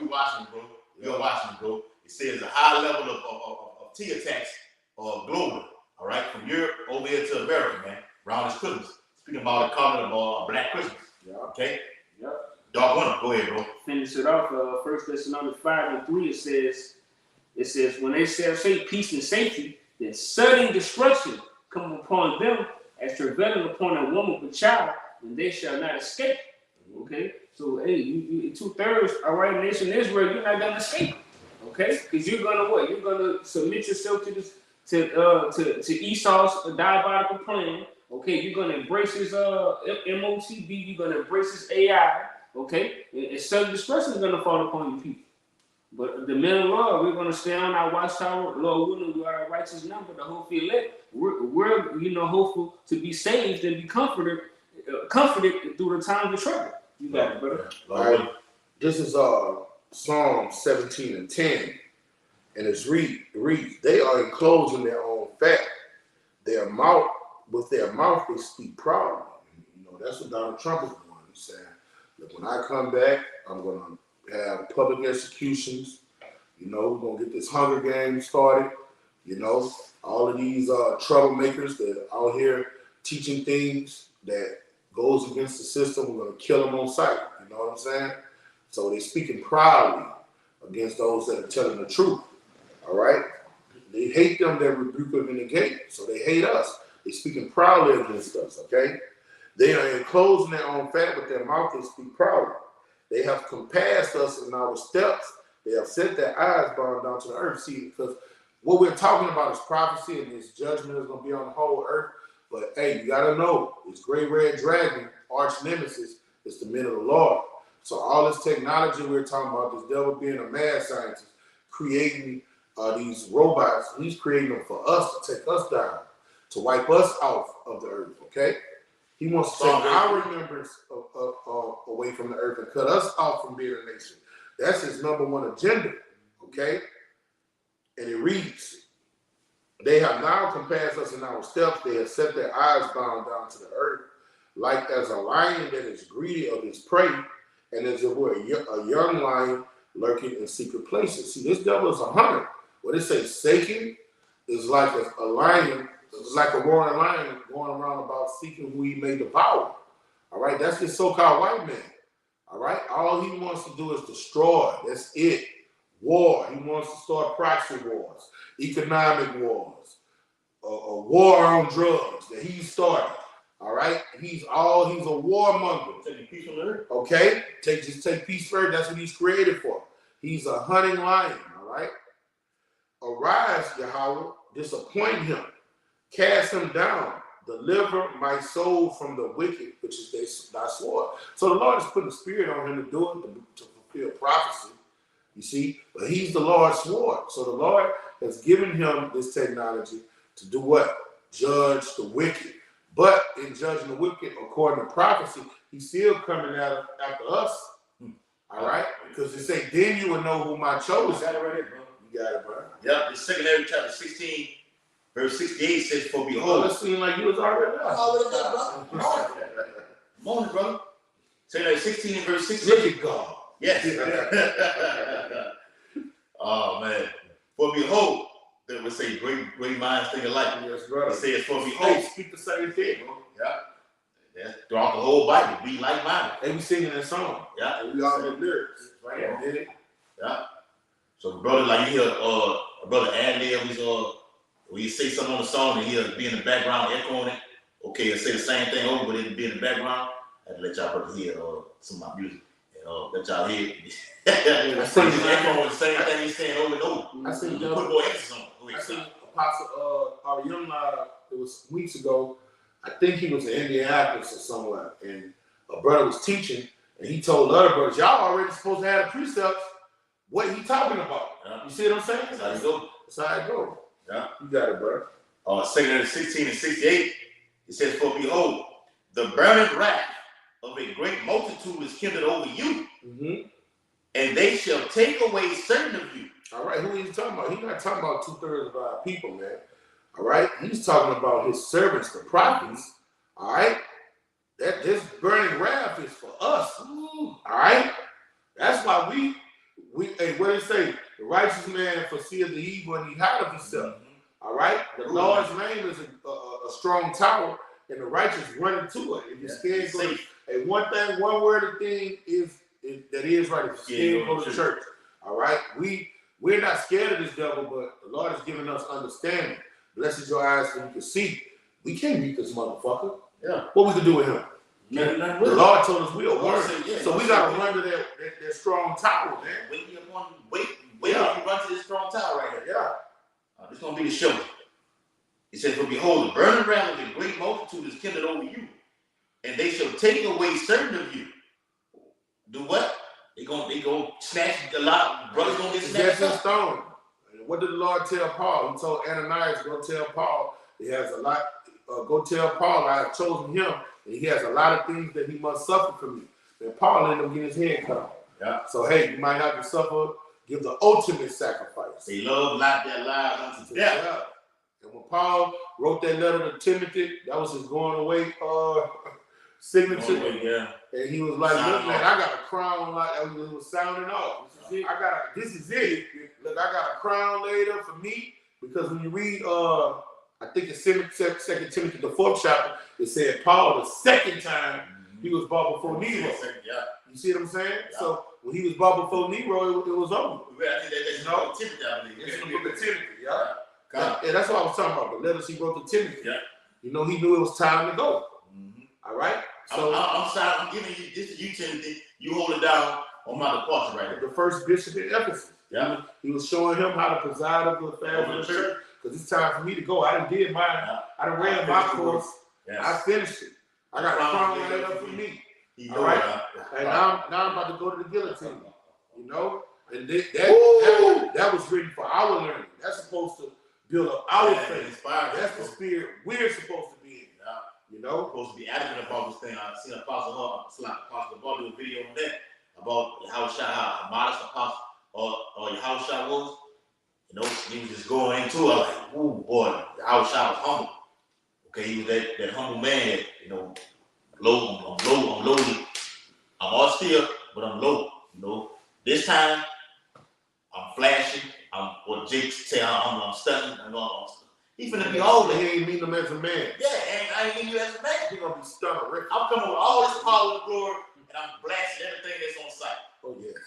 We watching, bro. We're watching, bro. It says a high level of T attacks globally. All right, from Europe over here to America, man. Around this Christmas. Speaking about the coming of Black Christmas. Yeah. Okay. yep. Dark winter. Go ahead, bro. Finish it off. 1 Thessalonians 5 and 3. It says, when they shall say peace and safety, then sudden destruction come upon them as travailing upon a woman with child, and they shall not escape. Okay, so hey, you 2/3, all right, nation Israel, you're not gonna escape. Okay, because you're gonna what? You're gonna submit yourself to this to Esau's diabolical plan. Okay, you're gonna embrace his MOTB. You're gonna embrace his AI. Okay, and sudden destruction is gonna fall upon you people. But the men of Lord, we're gonna stay on our watchtower. Lord willing, we are a righteous number. The whole elect. We're hopeful to be saved and be comforted through the times of trouble. You got it, brother. All right. This is Psalm 17 and 10, and it's reads, they are enclosed in their own fat. With their mouth they speak proudly. That's what Donald Trump is doing. He's saying, look, when I come back, I'm gonna have public executions. We're gonna get this Hunger Games started. All of these troublemakers that are out here teaching things that goes against the system, we're gonna kill them on sight. You know what I'm saying? So they're speaking proudly against those that are telling the truth. All right? They hate them that rebuke them in the gate. So they hate us. They're speaking proudly against us, okay? They are enclosed in their own fat, but their mouth they speak proudly. They have compassed us in our steps. They have set their eyes bound down to the earth. See, because what we're talking about is prophecy, and this judgment is going to be on the whole earth. But hey, you got to know, this great red dragon, arch nemesis, is the men of the Lord. So all this technology we're talking about, this devil being a mad scientist, creating these robots, he's creating them for us to take us down, to wipe us off of the earth, okay? He wants to take our remembrance away from the earth and cut us off from being a nation. That's his number one agenda, okay? And it reads, they have now compassed us in our steps. They have set their eyes bound down to the earth, like as a lion that is greedy of his prey, and as it were a young lion lurking in secret places. See, this devil is a hunter. What it says, Satan is like a lion, like a roaring lion going around about seeking who he may devour. All right, that's this so-called white man. All right, all he wants to do is destroy. That's it. War. He wants to start proxy wars, economic wars, a war on drugs that he started. All right, he's a warmonger. Taking peace from the earth. Okay, just take peace first. That's what he's created for. He's a hunting lion. All right. Arise, Yahweh, disappoint him, cast him down, deliver my soul from the wicked, which is thy sword. So the Lord is putting the spirit on him to do it, to fulfill prophecy. You see, but he's the Lord's sword. So the Lord has given him this technology to do what? Judge the wicked. But in judging the wicked, according to prophecy, he's still coming after us. All right? Because it say, then you will know whom I chose. Got it right here, bro. You got it, bro. Yep, the second Ezra chapter 16, verse 68 says, for behold. It seemed like you was already there. Morning, brother. Second Ezra 16 and verse 68. Look at God. Yes. Oh, man. For behold, that would say great minds think alike. Yes, brother. It says, for behold. Hey, speak the same thing, bro. Yeah. That's throughout the whole Bible. Be like minded. They be singing that song. Yeah. And we all know lyrics. Right? Yeah. Did it? Yeah. So, brother, like you hear a brother ad-lib, when you say something on the song and he'll be in the background echoing it. Okay, he'll say the same thing over, but it'll be in the background. I have to let y'all brother hear some of my music. Let y'all hear it. I see he's echoing the same thing he's saying over and over. I see put more emphasis on it. I see Apostle our young lad, it was weeks ago. I think he was in Indianapolis or somewhere, and a brother was teaching, and he told other brothers, y'all already supposed to have the precepts. What he talking about? Yeah. You see what I'm saying? That's how it go. That's how it go. Yeah. You got it, bro. 2 16 and 68, it says, for behold, the burning wrath of a great multitude is kindled over you, and they shall take away certain of you. All right, who he's talking about? He's not talking about 2/3 of our people, man. All right, he's talking about his servants, the prophets. All right, that this burning wrath is for us. All right, that's why we hey, what did it say? The righteous man foreseeth the evil and he hideth himself. All right, the Lord's name is a strong tower, and the righteous run into it. If you're scared, go to, hey, one word thing is that is right. If you're scared, go to church. All right, we're not scared of this devil, but the Lord has given us understanding. Blessed your eyes so you can see. We can't beat this motherfucker. Yeah. What we can do with him? The Lord told us we'll work. Yeah, So we gotta run to that strong tower, man. Wait you run to this strong tower right here. Yeah. This is gonna be the show. He said, for behold, the burning wrath of a great multitude is kindled over you, and they shall take away certain of you. Do what? They go snatch a lot. Brothers gonna get snatched up. Stone. What did the Lord tell Paul? He told Ananias, go tell Paul. He has a lot. Go tell Paul I have chosen him, and he has a lot of things that he must suffer from me. And Paul ended up getting his head cut off. Yeah. So hey, you might have to suffer. Give the ultimate sacrifice. They love not their lives unto death. Yeah. And when Paul wrote that letter to Timothy, that was his going away signature. Yeah. And he was like, look, man, I got a crown like it was sounding off. This is it. Look, I got a crown laid up for me. Because when you read I think it's 2 Timothy, the 4th chapter, it said Paul the second time he was brought before Nero. Yeah. You see what I'm saying? Yeah. So when he was brought before Nero, it was over. I think that's in the book of Timothy, I believe. It's in the book of Timothy, yeah. God. Yeah, that's what I was talking about. The letters he wrote to Timothy. Yeah. You know, he knew it was time to go. All right? So I'm sorry, I'm giving you this to you, Timothy. You hold it down on my departure right here. the first bishop in Ephesus. Yeah. He was showing him how to preside over the affairs of the church. Because it's time for me to go. I done did mine. Yeah. I done ran my course. Yes. I finished it. I got a crown laid up for me. All right. And now I'm about to go to the guillotine. You know? And that was written for our learning. That's supposed to build up our faith. That's the spirit we're supposed to be in. You know, supposed to be adamant about this thing. I seen Apostle Paul do a video on that about how modest Apostle or Yahushua was. You know, he was just going into it. I was like, ooh, boy, Yahushua was humble. Okay, he was that humble man that, you know, low, I'm loaded. I'm all still, but I'm low. You know, this time I'm flashing. I'm what Jake say. I'm stunning. He's finna be all that. He ain't mean him as a man. Yeah, and I ain't mean you as a man. He gonna be stunning. I'm coming with all this power and glory, and I'm blasting everything that's on sight. Oh yes.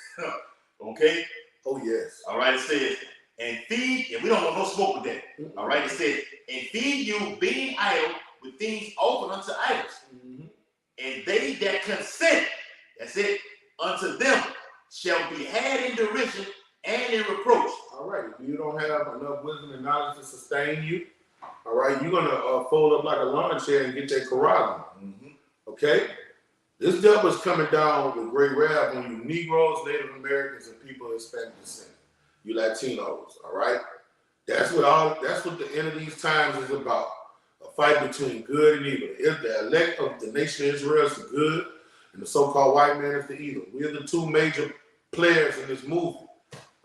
Okay. Oh yes. All right. It says, and feed, and we don't want no smoke with that. Mm-hmm. All right. It says, and feed you being idle with things offered unto idols, and they that consent, that's it, unto them shall be had in derision and in reproach. All right, if you don't have enough wisdom and knowledge to sustain you, all right, you're gonna fold up like a lawn chair and get that corral. Okay, this devil's coming down with great wrath on you Negroes, Native Americans, and people of Hispanic descent. You Latinos, all right. That's what the end of these times is about. A fight between good and evil. If the elect of the nation of Israel is the good, and the so-called white man is the evil. We're the two major players in this movement.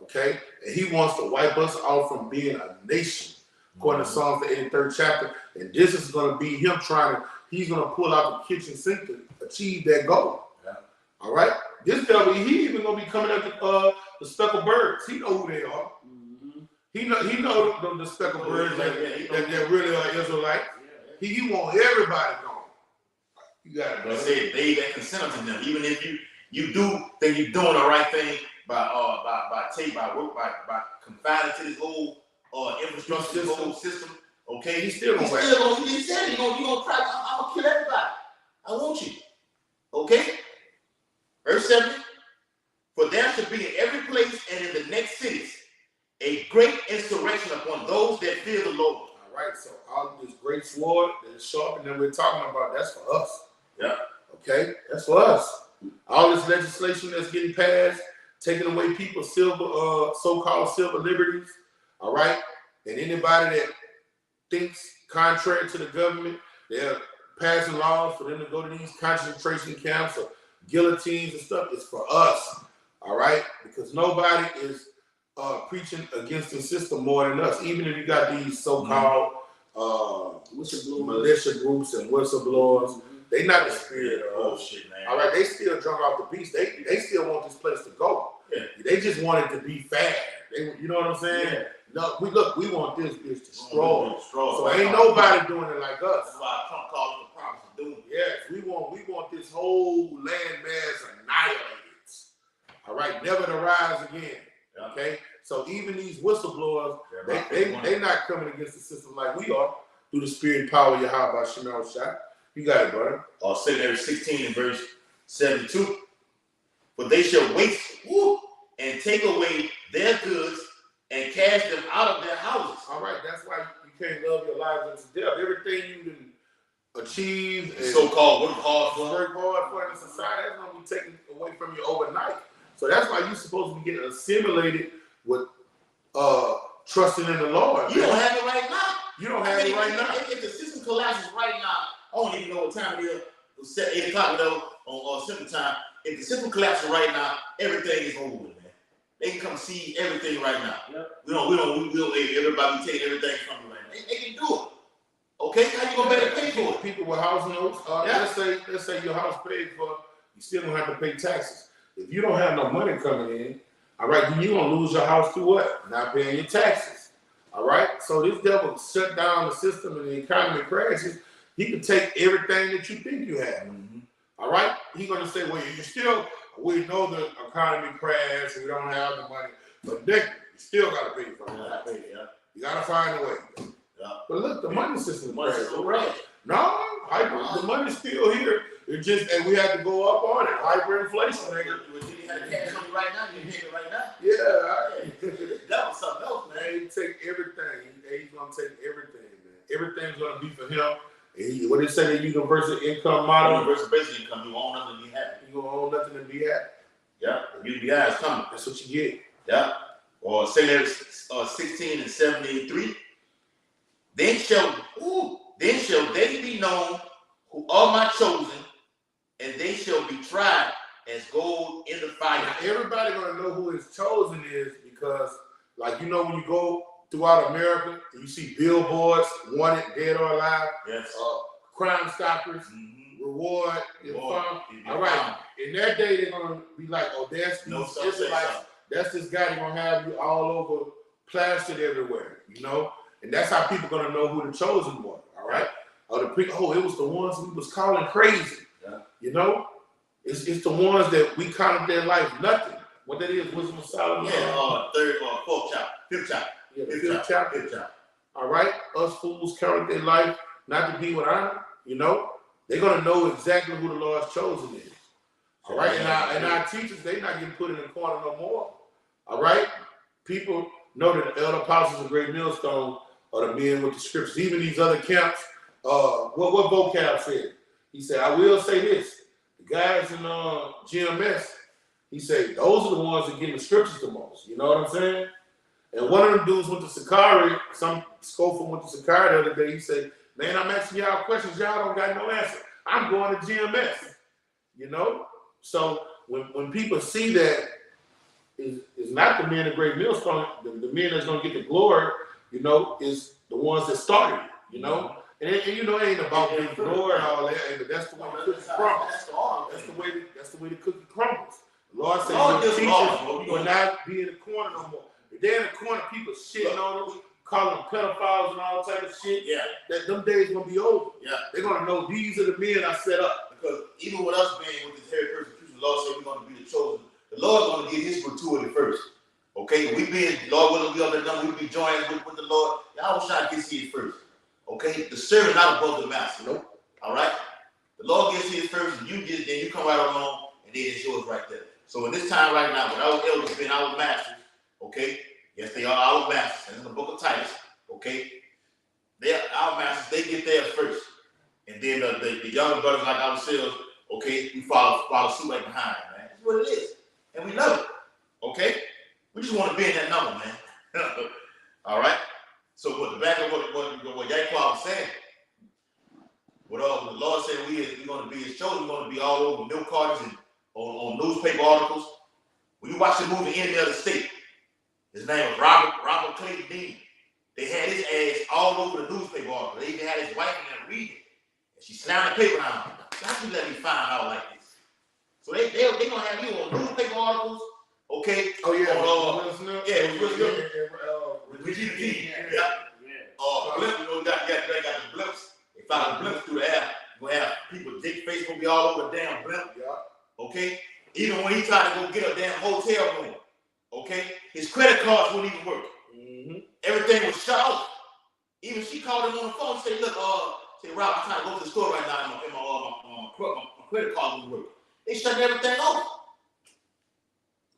Okay, and he wants to wipe us out from being a nation, according to Psalms the 83rd chapter. And this is going to be him he's going to pull out the kitchen sink to achieve that goal. Yeah. All right, this devil, he even going to be coming at the speckled birds. He know who they are. He know the speckled birds that really are Israelites. Yeah. He want everybody gone. You got it, brother. They said they that consent unto them, even if you do think you're doing the right thing. By confining to this whole infrastructure, this whole system, okay? He said he gonna try. I'm gonna kill everybody. I want you, okay? Verse 7. For there should be in every place and in the next cities a great insurrection upon those that fear the Lord. All right. So all this great sword that is sharpened that we're talking about, that's for us. Yeah. Okay, that's for us. All this legislation that's getting passed, taking away people's so-called civil liberties, all right? And anybody that thinks contrary to the government, they're passing laws for them to go to these concentration camps or guillotines and stuff. It's for us, all right? Because nobody is preaching against the system more than us. Even if you got these so-called militia groups and whistleblowers, they not the spirit of shit, man. All right, they still drunk off the beast. They still want this place to go. Yeah. They just want it to be fair. You know what I'm saying? Yeah. No, we want this bitch destroyed. So ain't nobody doing it like us. That's why Trump called it the promise of doom. Yes, we want this whole landmass annihilated. All right, never to rise again. Yeah. Okay, so even these whistleblowers, they not coming against the system like we are through the spirit and power of Yahweh Shemel Shah. You got it, brother. Secondary 16 and verse 72. For they shall waste and take away their goods and cast them out of their houses. All right, that's why you can't love your lives unto death. Everything you didn't achieve and so-called work hard for in the society, that's going to be taken away from you overnight. So that's why you're supposed to be getting assimilated with trusting in the Lord. You don't have it right now. You don't have it right now. If the system collapses right now, I don't even know what time it is. It's 8 o'clock though on Central Time. If the system collapses right now, everything is over with, man. They can come see everything right now. Yep. We don't everybody take everything from you right now. They can do it. Okay, how you gonna better pay for it? People with house notes. Let's say your house paid for, you still don't have to pay taxes. If you don't have no money coming in, all right, then you're gonna lose your house through what? Not paying your taxes. All right. So this devil shut down the system and the economy crashes. He can take everything that you think you have. All right? He's going to say, well, we know the economy crashed and we don't have the money. But Nick, you still got to pay for it. You got to find a way. Yeah. But look, the money system is right. No, the money's still here. It just, and we had to go up on it. Hyperinflation, nigga. You had to cash money right now. You pay it right now. Yeah. That was something else, man. He take everything. He's going to take everything, man. Everything's going to be for him. What did it say, the universal income model? Universal basic income. You own nothing to be happy. You gonna own nothing to be happy. Yeah, the UBI is coming. That's what you get. Yeah. Or say there's 16 and 73. Then shall they be known who are my chosen, and they shall be tried as gold in the fire. Now, everybody gonna know who his chosen is because, like, you know, when you go throughout America, you see billboards, wanted, dead or alive, Yes. Crime Stoppers, reward, all right. In that day, they're gonna be like, oh, that's these Israelites. That's this guy. They're gonna have you all over, plastered everywhere, you know. And that's how people gonna know who the chosen was. All right. It was the ones we was calling crazy. Yeah. You know, it's the ones that we counted their life nothing. What that is, Wisdom of Solomon. Yeah, third or fourth chapter, fifth chapter. Yeah, the fifth chapter. All right, us fools counted their life not to be with honor. You know, they're gonna know exactly who the Lord's chosen is. All right, and our teachers, they not getting put in the corner no more. All right, people know that the elder apostles of Great Millstone are the men with the scriptures. Even these other camps, what vocab said? He said, I will say this: the guys in GMS, he said, those are the ones that get the scriptures the most. You know what I'm saying? And one of them dudes went to Sakari, some Scofield went to Sakari the other day. He said, man, I'm asking y'all questions, y'all don't got no answer. I'm going to GMS. You know? So when people see that it's not the men of Great Millstone, the men that's going to get the glory, you know, is the ones that started it, you know? And you know, it ain't about big glory and all that, but that's the way the cookie crumbles. That's the way the cookie crumbles. The Lord said, you will not be in the corner no more. If they're in the corner, people shitting on them, calling them pedophiles and all type of shit. Yeah. That them days gonna be over. Yeah. They're gonna know these are the men I set up. Because even with us being with this heavy persecution, the Lord said we're gonna be the chosen. The Lord's gonna get his gratuity first. Okay? We being Lord willing, we already done, we be joining with the Lord. Y'all trying to get his first. Okay? The servant not above the master. Nope. All right? The Lord gets his first, and you get it, then you come right along, and then it's yours right there. So in this time right now, with our elders being our masters, okay? Yes, they are our masters. And in the book of Titus, okay? They are our masters, they get theirs first. And then the younger brothers like ourselves, okay, we follow suit right behind, man. That's what it is. And we love it. Okay? We just want to be in that number, man. All right? So what the back of what Yaquan was saying, what the Lord said we're going to be his chosen, we're going to be all over milk cartons and on newspaper articles. When you watch the movie Enemy of the State, his name was Robert Clayton Dean. They had his ass all over the newspaper articles. They even had his wife in there reading. And she slammed the paper down. How you let me find out like this? So they gonna have you on newspaper articles, okay? Oh yeah, Regina King. Yeah. Blimp, you know, they got the blimps. They fly the blimps through the air. You gonna have people, dick face gonna be all over the damn blimp. Yeah. Okay? Even when he tried to go get a damn hotel room, okay? His credit cards wouldn't even work. Mm-hmm. Everything was shut off. Even she called him on the phone and said, look, Rob, I'm trying to go to the store right now and my credit card wouldn't work. They shut everything off.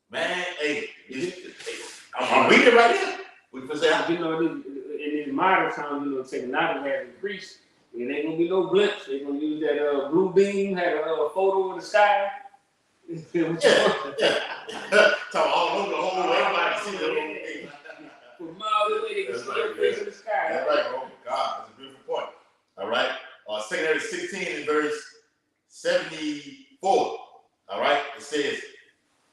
Man, hey, I'm reading it right here. You know, in this modern time, you know, technology has increased. And ain't gonna be no blimps. They're gonna use that blue beam, had a photo of the sky. Yeah. Talk all over the whole way. Everybody can see the whole thing. From miles away, they can see your face in the sky. That's right, bro. God, that's a beautiful point. All right. 2 Peter 16 and verse 74. All right. It says,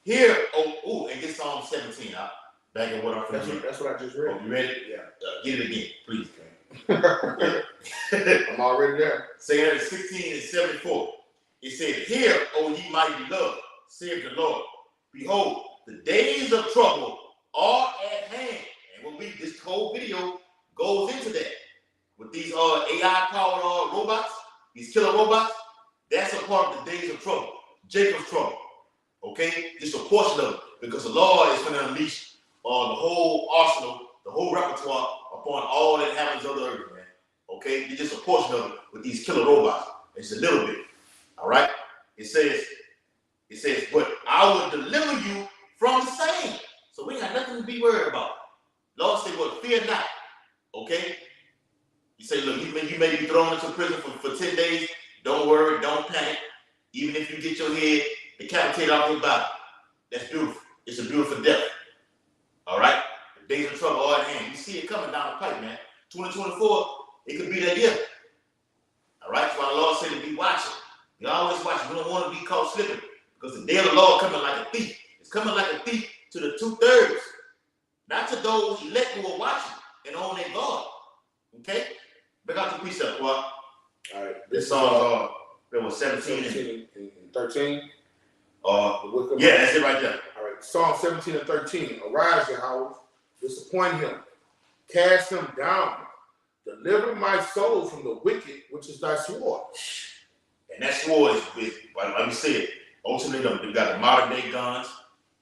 here, and get Psalm 17 out. Back in what I'm from. That's what I just read. Oh, you ready? Yeah. Get it again, please. I'm already there. 2 Peter 16 and 74. It said, hear, O ye mighty beloved, saith the Lord. Behold, the days of trouble are at hand. And this whole video goes into that. With these AI-powered robots, these killer robots, that's a part of the days of trouble. Jacob's trouble. Okay? Just a portion of it. Because the Lord is going to unleash the whole arsenal, the whole repertoire upon all that happens on the earth, man. Okay? It's just a portion of it with these killer robots. It's a little bit. All right? It says, but I will deliver you from the same. So we got nothing to be worried about. Lord said, well, fear not. Okay? He said, look, you may be thrown into prison for 10 days. Don't worry, don't panic. Even if you get your head decapitated off your body. That's beautiful. It's a beautiful death. All right? The days of trouble are at hand. You see it coming down the pipe, man. 2024, it could be that year. All right, that's why the Lord said to be watching. You always watch. We don't want to be caught slipping because the day of the Lord coming like a thief. It's coming like a thief to the 2/3, not to those elect who are watching and on their God. Okay, back out the precept, boy. All right, This Psalms there was 17 and 13. Yeah, that's it right there. All right, Psalm 17 and 13. Arise, Yahweh, disappoint him, cast him down, deliver my soul from the wicked, which is thy sword. And that sword is like we said, ultimately they got the modern day guns.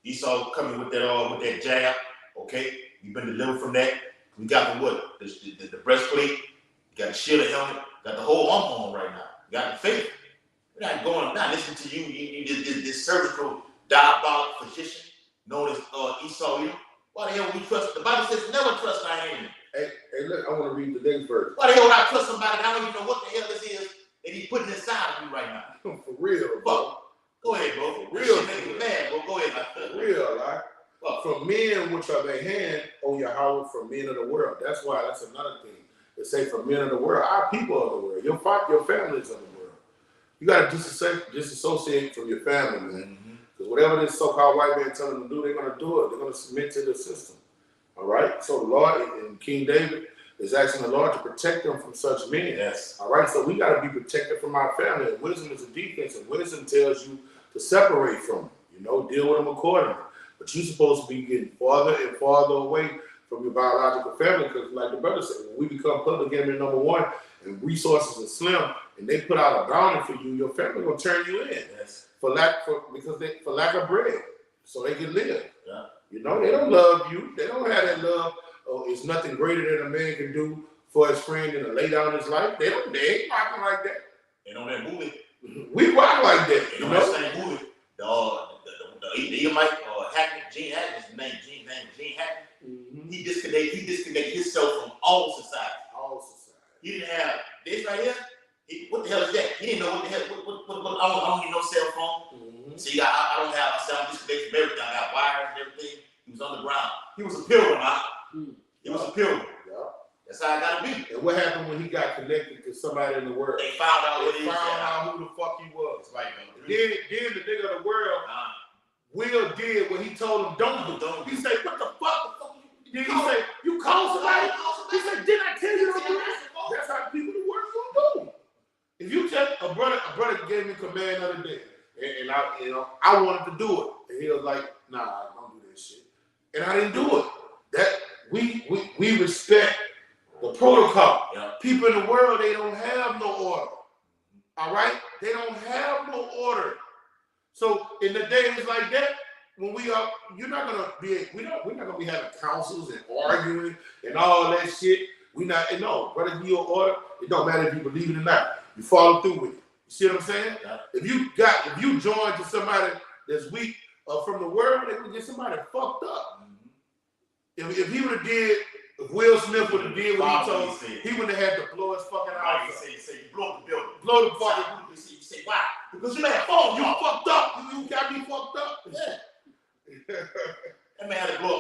Esau coming with that jab. Okay, we've been delivered from that. We got the what? The breastplate. Got the shield and helmet. Got the whole armor on right now. Got the faith. We're not going down. Listen to you. This surgical diabolical physician known as Esau. Why the hell would we trust? The Bible says never trust our enemy. Hey, look, I want to read the next verse. Why the hell would I trust somebody that I don't even know what the hell this is that he's putting inside of me right now? For real, bro. Go ahead, bro. For real. Make me mad, bro. Go ahead. For real, like. From men which are their hand, O Yahweh, from men of the world. That's another thing. They say from men of the world, our people of the world, your families of the world. You got to disassociate from your family, man. Because whatever this so-called white man tell them to do, they're going to do it. They're going to submit to the system. All right? So the Lord, and King David is asking the Lord to protect them from such men. Yes. All right? So we got to be protected from our family. And wisdom is a defense, and wisdom tells you to separate from them. Deal with them accordingly. But you're supposed to be getting farther and farther away from your biological family because, like the brother said, when we become public enemy number one and resources are slim and they put out a bounty for you, your family gonna turn you in. Yes. For lack of bread, so they can live. Yeah. They don't love you. They don't have that love. Oh, it's nothing greater than a man can do for his friend than to lay down his life. They ain't rocking like that. And on that movie, we rock like that. And on that same movie, the Edomite Hackett, Gene Hackett, his name Gene Hackett. Mm-hmm. He disconnected himself from all society. He didn't have this right here. What the hell is that? He didn't know what the hell. What I don't need no cell phone. Mm-hmm. See, I don't have. I sound disconnected from everything. I got wires and everything. He was underground. He was a pilgrim. He was a pilgrim. Yeah. That's how I gotta be. And what happened when he got connected to somebody in the world? They found out who the fuck he was. Right. Then the nigga of the world. Will did what he told him don't do. He said, what the fuck? Then he said, you call somebody? He said, didn't I tell you to do that? That's how people in the world gonna do. If you tell a brother gave me command the other day, and I wanted to do it. And he was like, nah, don't do that shit. And I didn't do it. That we respect the protocol. Yeah. People in the world, they don't have no order. All right? They don't have no order. So in the days like that, when we're not gonna be having councils and arguing and all that shit. No, brother, your order. It don't matter if you believe it or not. You follow through with it. You see what I'm saying? Yeah. If you join to somebody that's weak from the world, they would get somebody fucked up. Mm-hmm. If he would have did, if Will Smith would have did what he told, he wouldn't have had to blow his fucking house. Say you blow the building. Blow the fucking. You say why? Because you had phone. You fucked up. You got me fucked up. Yeah. That man had to blow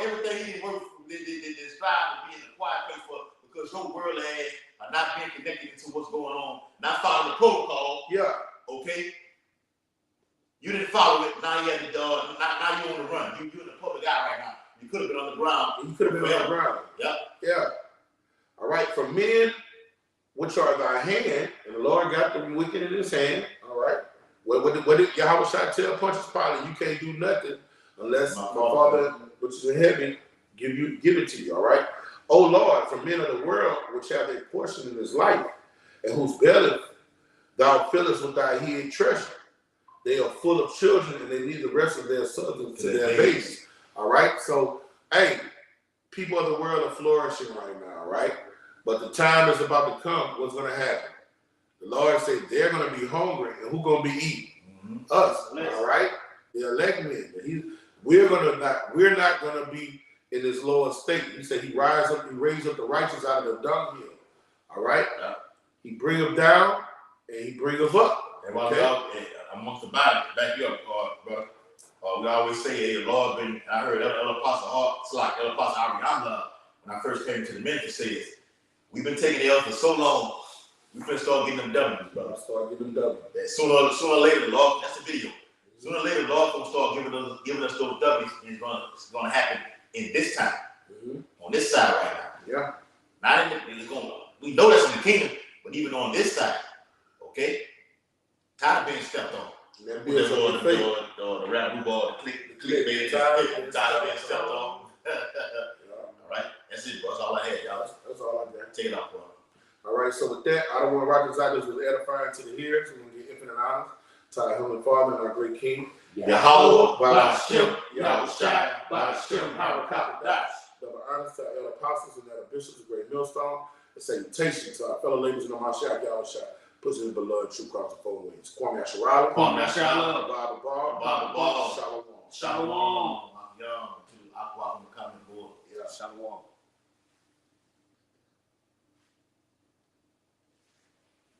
everything he worked. They strive to be in a quiet place because your world has not being connected to what's going on, not following the protocol. Yeah. Okay. You didn't follow it. Now you had to. Now you on the run. You're in the public eye right now. You could have been on the ground. You could have been on the ground. Yeah. Yeah. All right. For men, which are thy hand, and the Lord got the wicked in his hand. All right. What did Yahweh shall tell Pontius Pilate? You can't do nothing unless my Father, which is in heaven, give it to you. All right. O Lord, for men of the world, which have their portion in this life, and whose belly thou fillest with thy hid treasure. They are full of children, and they leave the rest of their substance to their babies. All right. So, hey, people of the world are flourishing right now. Right. But the time is about to come. What's going to happen? The Lord said they're going to be hungry, and who's going to be eating? Mm-hmm. Us. All right. The elect men. We're not going to be in this lower state. He said he raised up the righteous out of the dunghill. All right? Yeah. He bring them down and he bring them up. And amongst the body, back you up, brother. We always say, hey, the Lord been, I heard El Apostle Ariana, when I first came to the ministry, says, we've been taking the L for so long, We finna start getting them W's, brother. Start getting them W's. That sooner or later, Lord, that's the video. Sooner or later, Lord gonna start giving us those W's, and it's gonna happen in this time, on this side right now. Yeah. Not in we know that's in the kingdom, but even on this side, okay? Tired of being stepped on. The rap who ball, the clickbait, tired of being stepped on. All right, that's it, bro. That's all I had, y'all. That's all I got. Take it off, bro. All right, so with that, I don't want to rock this out. This was edifying to the ears. We're going to get infinite honors to our Heavenly Father and our great King. Yahweh, Ba'ashem, Yahushai, Ba'ashem, Harakatash. Double honors to our elder apostles and elder bishops, a great millstone. And salutation to our fellow laborers in the Mashiach Yahushai. Puts his beloved true cross the four wings. Kwame Asharala. Kwame Asharala. Baba Bar. Baba Bar. Shalom. Shalom.